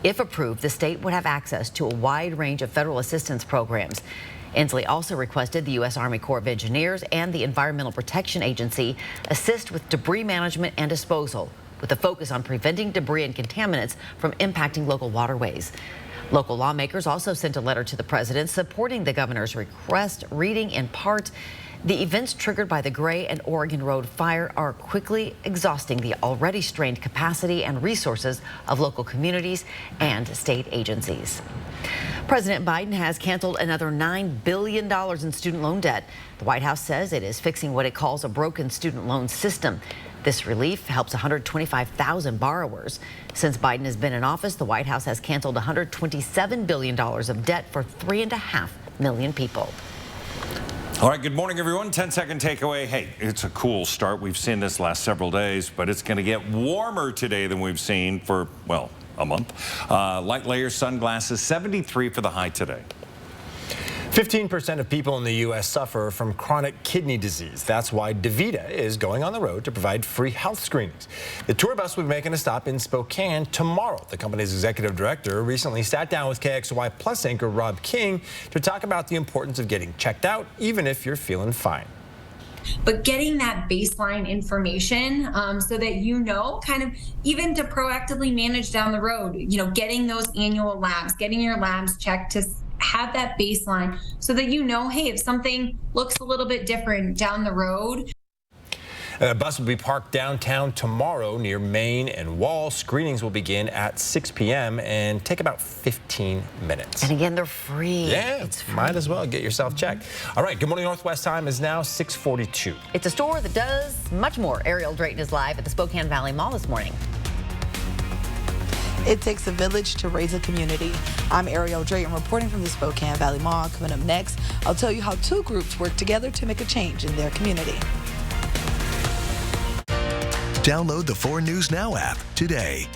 If approved, the state would have access to a wide range of federal assistance programs. Inslee also requested the U.S. Army Corps of Engineers and the Environmental Protection Agency assist with debris management and disposal, with a focus on preventing debris and contaminants from impacting local waterways. Local lawmakers also sent a letter to the president supporting the governor's request, reading in part, The events triggered by the Gray and Oregon Road fire are quickly exhausting the already strained capacity and resources of local communities and state agencies. President Biden has canceled another $9 billion in student loan debt. The White House says it is fixing what it calls a broken student loan system. This relief helps 125,000 borrowers. Since Biden has been in office, the White House has canceled $127 billion of debt for 3.5 million people. All right, good morning, everyone. 10-second takeaway. Hey, it's a cool start. We've seen this last several days, but it's going to get warmer today than we've seen for, well, a month. Light layer sunglasses, 73 for the high today. 15% of people in the U.S. suffer from chronic kidney disease. That's why DaVita is going on the road to provide free health screenings. The tour bus will be making a stop in Spokane tomorrow. The company's executive director recently sat down with KXLY Plus anchor Rob King to talk about the importance of getting checked out, even if you're feeling fine. But getting that baseline information so that you know, kind of even to proactively manage down the road, you know, getting those annual labs, getting your labs checked to have that baseline so that you know, hey, if something looks a little bit different down the road. The bus will be parked downtown tomorrow near Main and Wall. Screenings will begin at 6 p.m. and take about 15 minutes. And again, they're free. Yeah, it's free. Might as well get yourself checked. All right, Good Morning Northwest time is now 6:42. It's a store that does much more. Ariel Drayton is live at the Spokane Valley Mall this morning. It takes a village to raise a community. I'm Ariel Drayton reporting from the Spokane Valley Mall. Coming up next, I'll tell you how two groups work together to make a change in their community. Download the 4 News Now app today.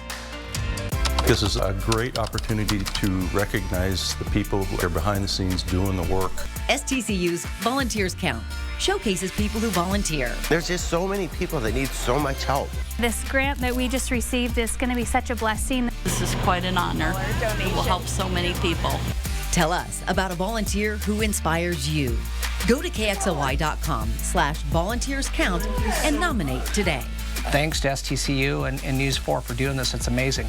This is a great opportunity to recognize the people who are behind the scenes doing the work. STCU's Volunteers Count showcases people who volunteer. There's just so many people that need so much help. This grant that we just received is going to be such a blessing. This is quite an honor. It will help so many people. Tell us about a volunteer who inspires you. Go to KXLY.com/volunteerscount and nominate today. Thanks to STCU and News 4 for doing this. It's amazing.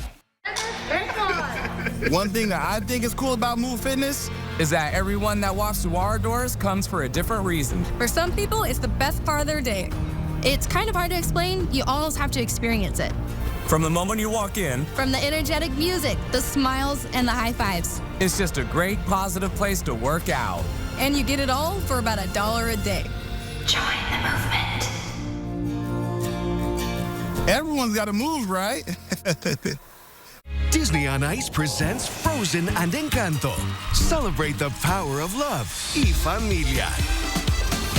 One thing that I think is cool about Move Fitness is that everyone that walks through our doors comes for a different reason. For some people, it's the best part of their day. It's kind of hard to explain. You almost have to experience it. From the moment you walk in, From the energetic music, the smiles, and the high fives. it's just a great, positive place to work out. And you get it all for about $1 a day. Join the movement. Everyone's got to move, right? Disney on Ice presents Frozen and Encanto. Celebrate the power of love. Y Familia.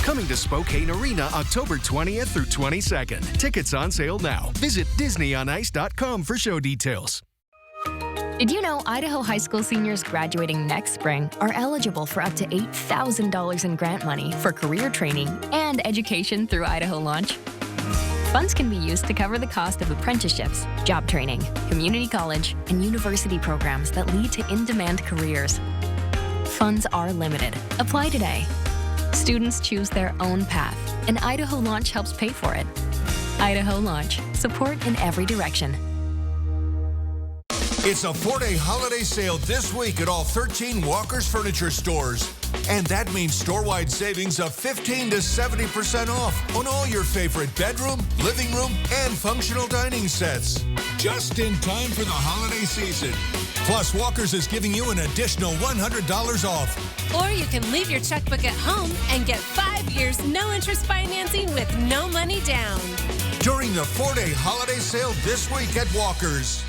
Coming to Spokane Arena October 20th through 22nd. Tickets on sale now. Visit DisneyOnIce.com for show details. Did you know Idaho high school seniors graduating next spring are eligible for up to $8,000 in grant money for career training and education through Idaho Launch? Funds can be used to cover the cost of apprenticeships, job training, community college, and university programs that lead to in-demand careers. Funds are limited. Apply today. Students choose their own path, and Idaho Launch helps pay for it. Idaho Launch. Support in every direction. It's a 4-day holiday sale this week at all 13 Walker's Furniture stores. And that means store-wide savings of 15 to 70% off on all your favorite bedroom, living room, and functional dining sets. Just in time for the holiday season. Plus, Walker's is giving you an additional $100 off. Or you can leave your checkbook at home and get 5 years no-interest financing with no money down. During the 4-day holiday sale this week at Walker's.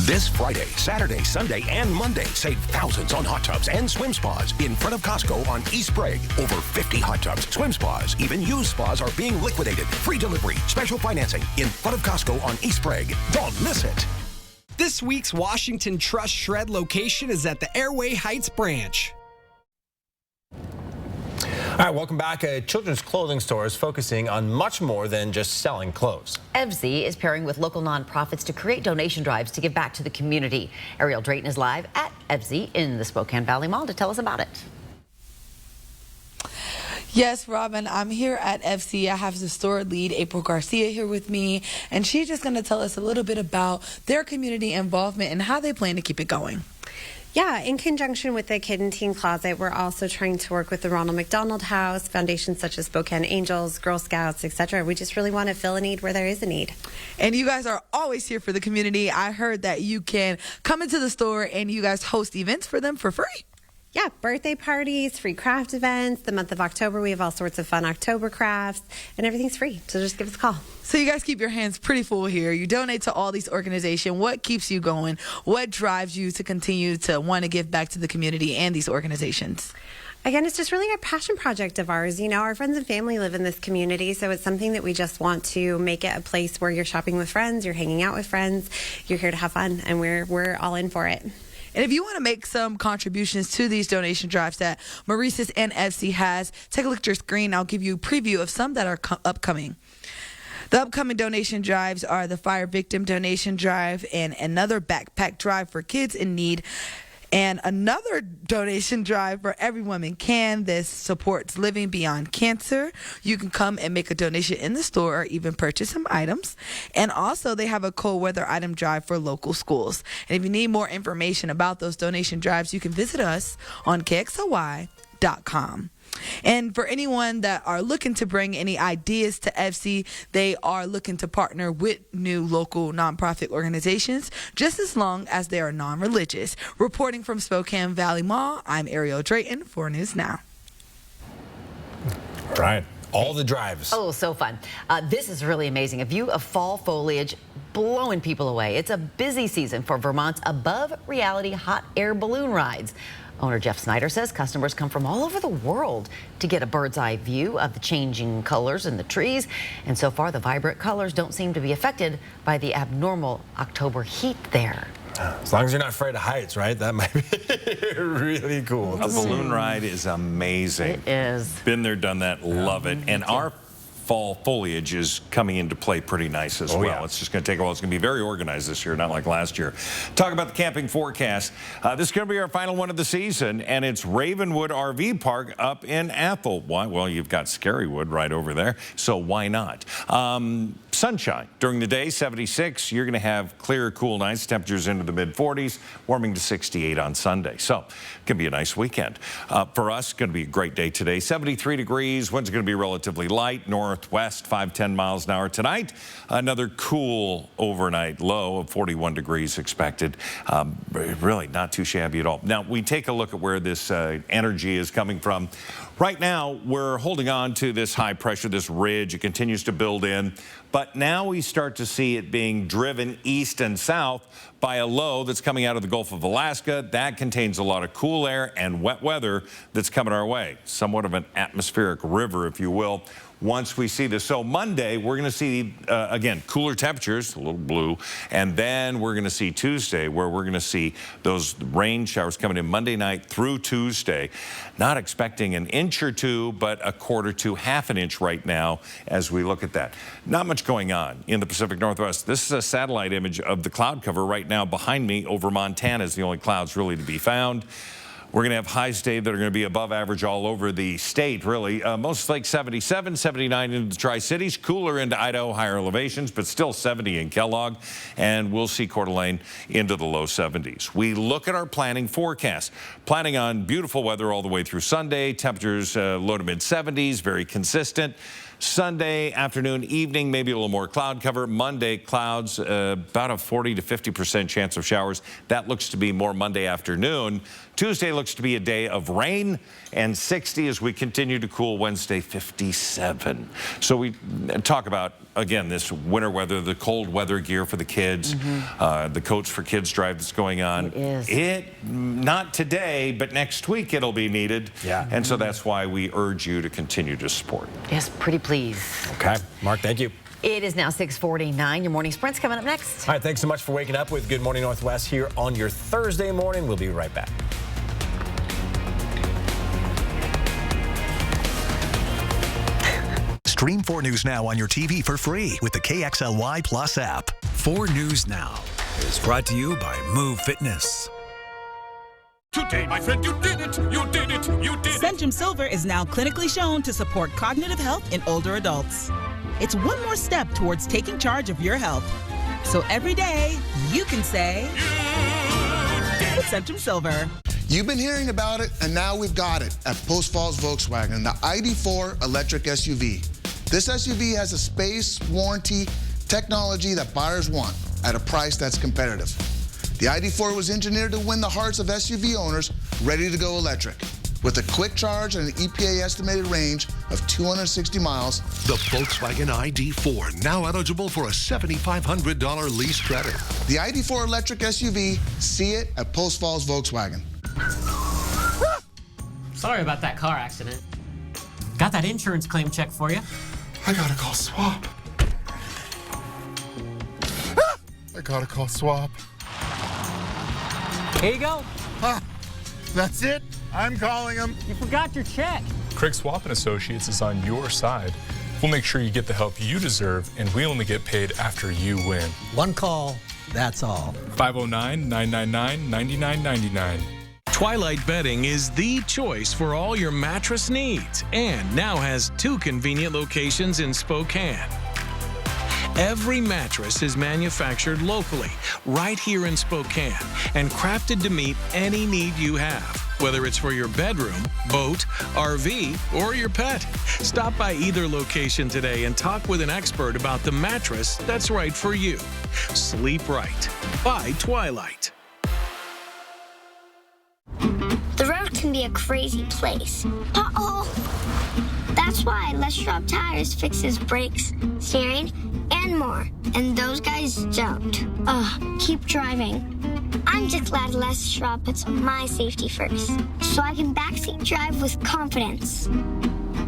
This Friday, Saturday, Sunday, and Monday, save thousands on hot tubs and swim spas in front of Costco on East Sprague. Over 50 hot tubs, swim spas, even used spas are being liquidated. Free delivery, special financing in front of Costco on East Sprague. Don't miss it. This week's Washington Trust Shred location is at the Airway Heights branch. All right, welcome back. A children's clothing store is focusing on much more than just selling clothes. EVSI is pairing with local nonprofits to create donation drives to give back to the community. Ariel Drayton is live at EVSI in the Spokane Valley Mall to tell us about it. Yes, Robin, I'm here at EVSI. I have the store lead, April Garcia, here with me, and she's just going to tell us a little bit about their community involvement and how they plan to keep it going. Yeah, in conjunction with the Kid and Teen Closet, we're also trying to work with the Ronald McDonald House, foundations such as Spokane Angels, Girl Scouts, etc. We just really want to fill a need where there is a need. And you guys are always here for the community. I heard that you can come into the store and you guys host events for them for free. Yeah, birthday parties, free craft events. The month of October, we have all sorts of fun October crafts, and everything's free. So just give us a call. So you guys keep your hands pretty full here. You donate to all these organizations. What keeps you going? What drives you to continue to want to give back to the community and these organizations? Again, it's just really a passion project of ours. You know, our friends and family live in this community, so it's something that we just want to make it a place where you're shopping with friends, you're hanging out with friends, you're here to have fun, and we're all in for it. And if you want to make some contributions to these donation drives that Maurice's and FC has, take a look at your screen. I'll give you a preview of some that are upcoming. The upcoming donation drives are the Fire Victim Donation Drive and another backpack drive for kids in need, and another donation drive for Every Woman Can. This supports Living Beyond Cancer. You can come and make a donation in the store or even purchase some items. And also they have a cold weather item drive for local schools. And if you need more information about those donation drives, you can visit us on KXLY.com. And for anyone that are looking to bring any ideas to FC, they are looking to partner with new local nonprofit organizations, just as long as they are non-religious. Reporting from Spokane Valley Mall, I'm Ariel Drayton for News Now. All right. All the drives. Oh, so fun. This is really amazing. A view of fall foliage blowing people away. It's a busy season for Vermont's above reality hot air balloon rides. Owner Jeff Snyder says customers come from all over the world to get a bird's eye view of the changing colors in the trees. And so far, the vibrant colors don't seem to be affected by the abnormal October heat there. As long as you're not afraid of heights, right? That might be really cool. A balloon ride is amazing. It is. Been there, done that, love it. And our fall foliage is coming into play pretty nice as well. Yeah. It's just going to take a while. It's going to be very organized this year, not like last year. Talk about the camping forecast. This is going to be our final one of the season, and it's Ravenwood RV Park up in Athol. Why? Well, you've got Scarywood right over there, so why not? Sunshine during the day, 76. You're going to have clear, cool nights. Temperatures into the mid-40s, warming to 68 on Sunday. So it can be a nice weekend. For us, going to be a great day today. 73 degrees. Winds are going to be relatively light. Northwest, 5-10 miles an hour. Tonight, another cool overnight low of 41 degrees expected. Really not too shabby at all. Now, we take a look at where this energy is coming from. Right now, we're holding on to this high pressure, this ridge. It continues to build in. But now we start to see it being driven east and south by a low that's coming out of the Gulf of Alaska. That contains a lot of cool air and wet weather that's coming our way. Somewhat of an atmospheric river, if you will. Once we see this. So Monday, we're going to see, again, cooler temperatures, a little blue. And then we're going to see Tuesday, where we're going to see those rain showers coming in Monday night through Tuesday. Not expecting an inch or two, but a quarter to half an inch right now as we look at that. Not much going on in the Pacific Northwest. This is a satellite image of the cloud cover right now behind me over Montana is the only clouds really to be found. We're going to have highs today that are going to be above average all over the state, really. Most like 77, 79 into the Tri-Cities, cooler into Idaho, higher elevations, but still 70 in Kellogg. And we'll see Coeur d'Alene into the low 70s. We look at our planning forecast. Planning on beautiful weather all the way through Sunday. Temperatures low to mid 70s, very consistent. Sunday afternoon, evening, maybe a little more cloud cover. Monday, clouds, about a 40 to 50% chance of showers. That looks to be more Monday afternoon. Tuesday looks to be a day of rain, and 60 as we continue to cool. Wednesday, 57. So we talk about, again, this winter weather, the cold weather gear for the kids, the Coats for Kids drive that's going on. It is. Not today, but next week it'll be needed. Yeah. And so that's why we urge you to continue to support. Yes, pretty please. Okay. Mark, thank you. It is now 6:49. Your morning sprint's coming up next. All right, thanks so much for waking up with Good Morning Northwest here on your Thursday morning. We'll be right back. Stream 4 News Now on your TV for free with the KXLY Plus app. 4 News Now is brought to you by Move Fitness. Today, my friend, you did it! You did it! You did it! Centrum Silver is now clinically shown to support cognitive health in older adults. It's one more step towards taking charge of your health. So every day, you can say, it's Centum Silver. You've been hearing about it, and now we've got it at Post Falls Volkswagen, the ID4 electric SUV. This SUV has a space, warranty, technology that buyers want at a price that's competitive. The ID4 was engineered to win the hearts of SUV owners ready to go electric. With a quick charge and an EPA estimated range of 260 miles. The Volkswagen ID4, now eligible for a $7,500 lease credit. The ID4 electric SUV, see it at Post Falls Volkswagen. Sorry about that car accident. Got that insurance claim check for you. I gotta call Swap. I gotta call Swap. Here you go. That's it? I'm calling him. You forgot your check. Craig Swap & Associates is on your side. We'll make sure you get the help you deserve, and we only get paid after you win. One call, that's all. 509-999-9999. Twilight Bedding is the choice for all your mattress needs and now has 2 convenient locations in Spokane. Every mattress is manufactured locally, right here in Spokane, and crafted to meet any need you have, whether it's for your bedroom, boat, RV, or your pet. Stop by either location today and talk with an expert about the mattress that's right for you. Sleep right by Twilight. The road can be a crazy place. Uh-oh! That's why Les Schwab Tires fixes brakes, steering, and more. And those guys don't. Keep driving. I'm just glad Les Schwab puts my safety first, so I can backseat drive with confidence.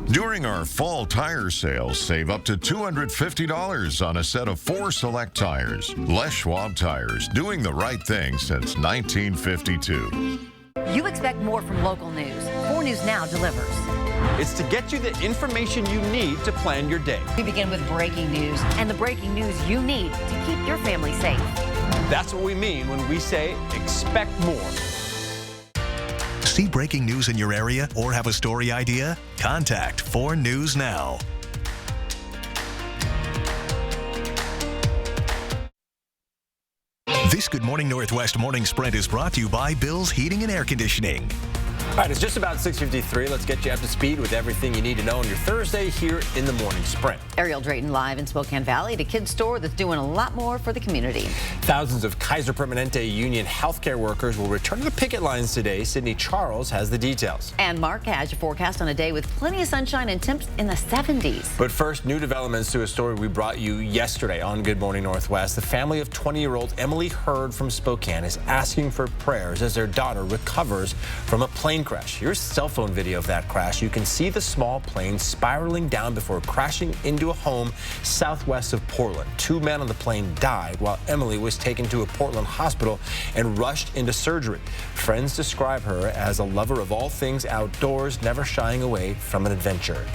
During our fall tire sale, save up to $250 on a set of 4 select tires. Les Schwab Tires, doing the right thing since 1952. You expect more from local news. 4 News Now delivers. It's to get you the information you need to plan your day. We begin with breaking news, and the breaking news you need to keep your family safe. That's what we mean when we say expect more. See breaking news in your area or have a story idea? Contact 4 News Now. This Good Morning Northwest Morning Sprint is brought to you by Bill's Heating and Air Conditioning. All right, it's just about 6:53. Let's get you up to speed with everything you need to know on your Thursday here in the Morning Sprint. Ariel Drayton live in Spokane Valley at a kid's store that's doing a lot more for the community. Thousands of Kaiser Permanente union healthcare workers will return to the picket lines today. Sydney Charles has the details. And Mark has your forecast on a day with plenty of sunshine and temps in the 70s. But first, new developments to a story we brought you yesterday on Good Morning Northwest. The family of 20-year-old Emily Hurd from Spokane is asking for prayers as their daughter recovers from a plane crash. Here's cell phone video of that crash. You can see the small plane spiraling down before crashing into a home southwest of Portland. 2 men on the plane died while Emily was taken to a Portland hospital and rushed into surgery. Friends describe her as a lover of all things outdoors, never shying away from an adventure.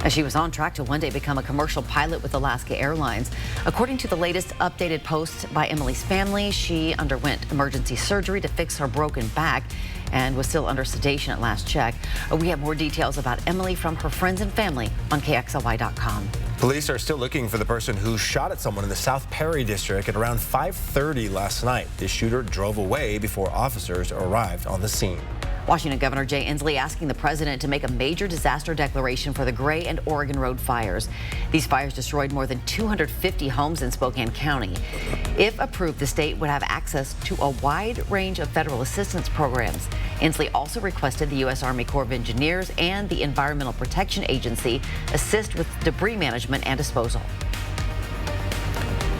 As she was on track to one day become a commercial pilot with Alaska Airlines. According to the latest updated post by Emily's family, she underwent emergency surgery to fix her broken back and was still under sedation at last check. We have more details about Emily from her friends and family on KXLY.com. Police are still looking for the person who shot at someone in the South Perry district at around 5:30 last night. The shooter drove away before officers arrived on the scene. Washington Governor Jay Inslee asking the president to make a major disaster declaration for the Gray and Oregon Road fires. These fires destroyed more than 250 homes in Spokane County. If approved, the state would have access to a wide range of federal assistance programs. Inslee also requested the U.S. Army Corps of Engineers and the Environmental Protection Agency assist with debris management and disposal.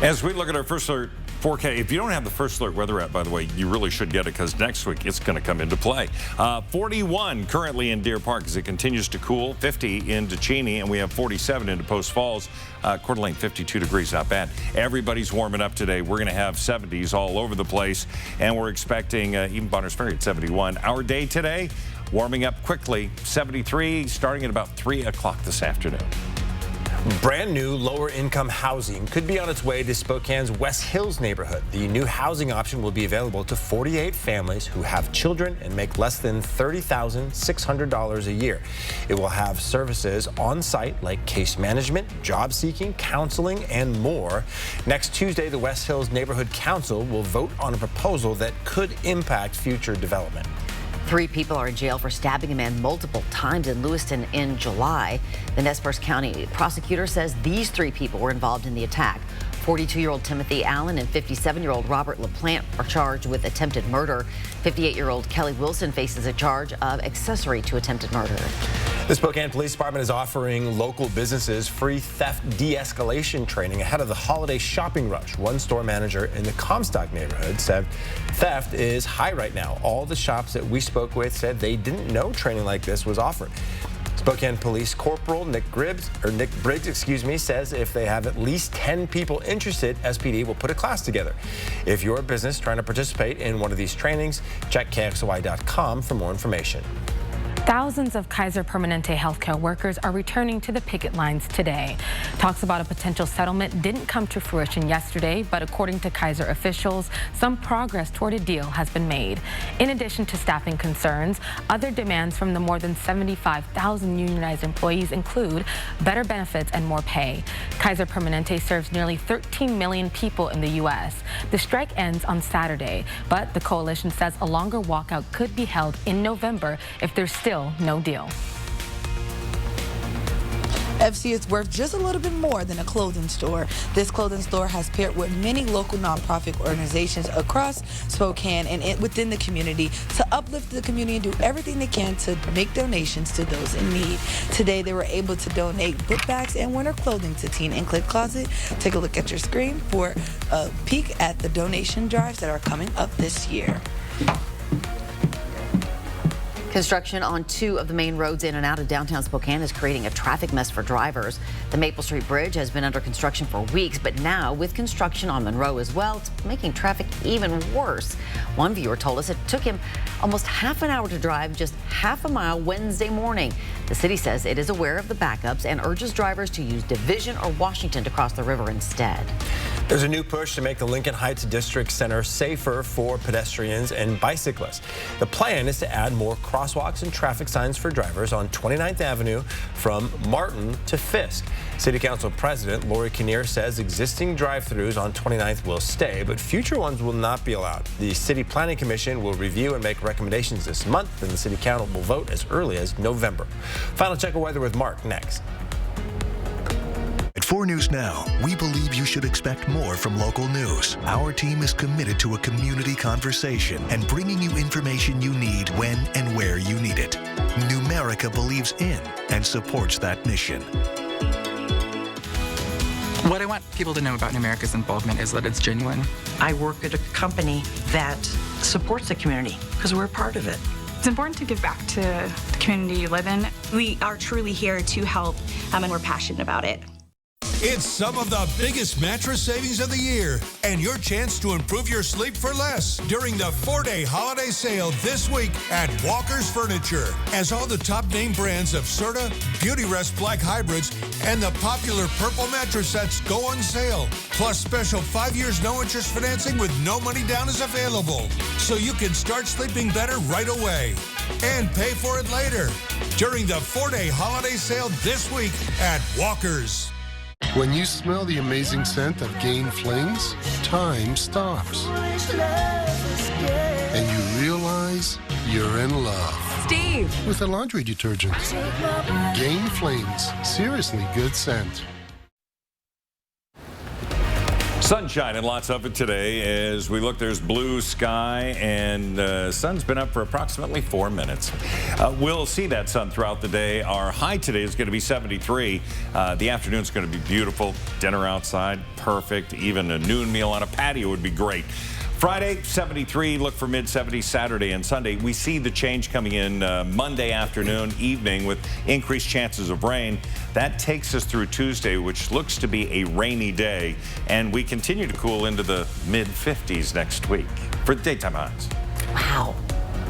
As we look at our first alert forecast, if you don't have the first alert weather app, by the way, you really should get it because next week it's going to come into play. 41 currently in Deer Park as it continues to cool. 50 into Cheney, and we have 47 into Post Falls. Coeur d'Alene, 52 degrees, not bad. Everybody's warming up today. We're going to have 70s all over the place, and we're expecting even Bonners Ferry at 71. Our day today, warming up quickly, 73, starting at about 3 o'clock this afternoon. Brand new lower-income housing could be on its way to Spokane's West Hills neighborhood. The new housing option will be available to 48 families who have children and make less than $30,600 a year. It will have services on site like case management, job seeking, counseling, and more. Next Tuesday, the West Hills Neighborhood Council will vote on a proposal that could impact future development. 3 people are in jail for stabbing a man multiple times in Lewiston in July. The Nez Perce County prosecutor says these 3 people were involved in the attack. 42-year-old Timothy Allen and 57-year-old Robert LaPlante are charged with attempted murder. 58-year-old Kelly Wilson faces a charge of accessory to attempted murder. The Spokane Police Department is offering local businesses free theft de-escalation training ahead of the holiday shopping rush. One store manager in the Comstock neighborhood said theft is high right now. All the shops that we spoke with said they didn't know training like this was offered. Spokane Police Corporal Nick Briggs, says if they have at least 10 people interested, SPD will put a class together. If you're a business trying to participate in one of these trainings, check KXLY.com for more information. Thousands of Kaiser Permanente healthcare workers are returning to the picket lines today. Talks about a potential settlement didn't come to fruition yesterday, but according to Kaiser officials, some progress toward a deal has been made. In addition to staffing concerns, other demands from the more than 75,000 unionized employees include better benefits and more pay. Kaiser Permanente serves nearly 13 million people in the U.S. The strike ends on Saturday, but the coalition says a longer walkout could be held in November if there's still no deal. FC is worth just a little bit more than a clothing store. This clothing store has paired with many local nonprofit organizations across Spokane and within the community to uplift the community and do everything they can to make donations to those in need. Today, they were able to donate book bags and winter clothing to Teen Include Closet. Take a look at your screen for a peek at the donation drives that are coming up this year. Construction on 2 of the main roads in and out of downtown Spokane is creating a traffic mess for drivers. The Maple Street Bridge has been under construction for weeks, but now with construction on Monroe as well, it's making traffic even worse. One viewer told us it took him almost half an hour to drive just half a mile Wednesday morning. The city says it is aware of the backups and urges drivers to use Division or Washington to cross the river instead. There's a new push to make the Lincoln Heights District Center safer for pedestrians and bicyclists. The plan is to add more crosswalks and traffic signs for drivers on 29th Avenue from Martin to Fisk. City Council President Lori Kinnear says existing drive-throughs on 29th will stay, but future ones will not be allowed. The City Planning Commission will review and make recommendations this month, and the City Council will vote as early as November. Final check of weather with Mark next. At 4 News Now, we believe you should expect more from local news. Our team is committed to a community conversation and bringing you information you need when and where you need it. Numerica believes in and supports that mission. What I want people to know about Numerica's involvement is that it's genuine. I work at a company that supports the community because we're a part of it. It's important to give back to the community you live in. We are truly here to help, and we're passionate about it. It's some of the biggest mattress savings of the year and your chance to improve your sleep for less during the 4-day holiday sale this week at Walker's Furniture. As all the top name brands of Serta, Beautyrest Black Hybrids, and the popular purple mattress sets go on sale. Plus special 5 years no interest financing with no money down is available. So you can start sleeping better right away and pay for it later during the 4-day holiday sale this week at Walker's. When you smell the amazing scent of Gain Flings, time stops. And you realize you're in love. Steve! With a laundry detergent. Gain Flings, seriously good scent. Sunshine and lots of it today. As we look, there's blue sky and sun's been up for approximately 4 minutes. We'll see that sun throughout the day. Our high today is going to be 73. The afternoon's going to be beautiful. Dinner outside, perfect. Even a noon meal on a patio would be great. Friday, 73. Look for mid-70s Saturday and Sunday. We see the change coming in Monday afternoon, evening with increased chances of rain. That takes us through Tuesday, which looks to be a rainy day. And we continue to cool into the mid-50s next week for the daytime highs. Wow.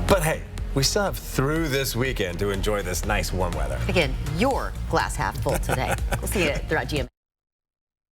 But hey, We still have through this weekend to enjoy this nice warm weather. Again, your glass half full today. We'll see you throughout GM.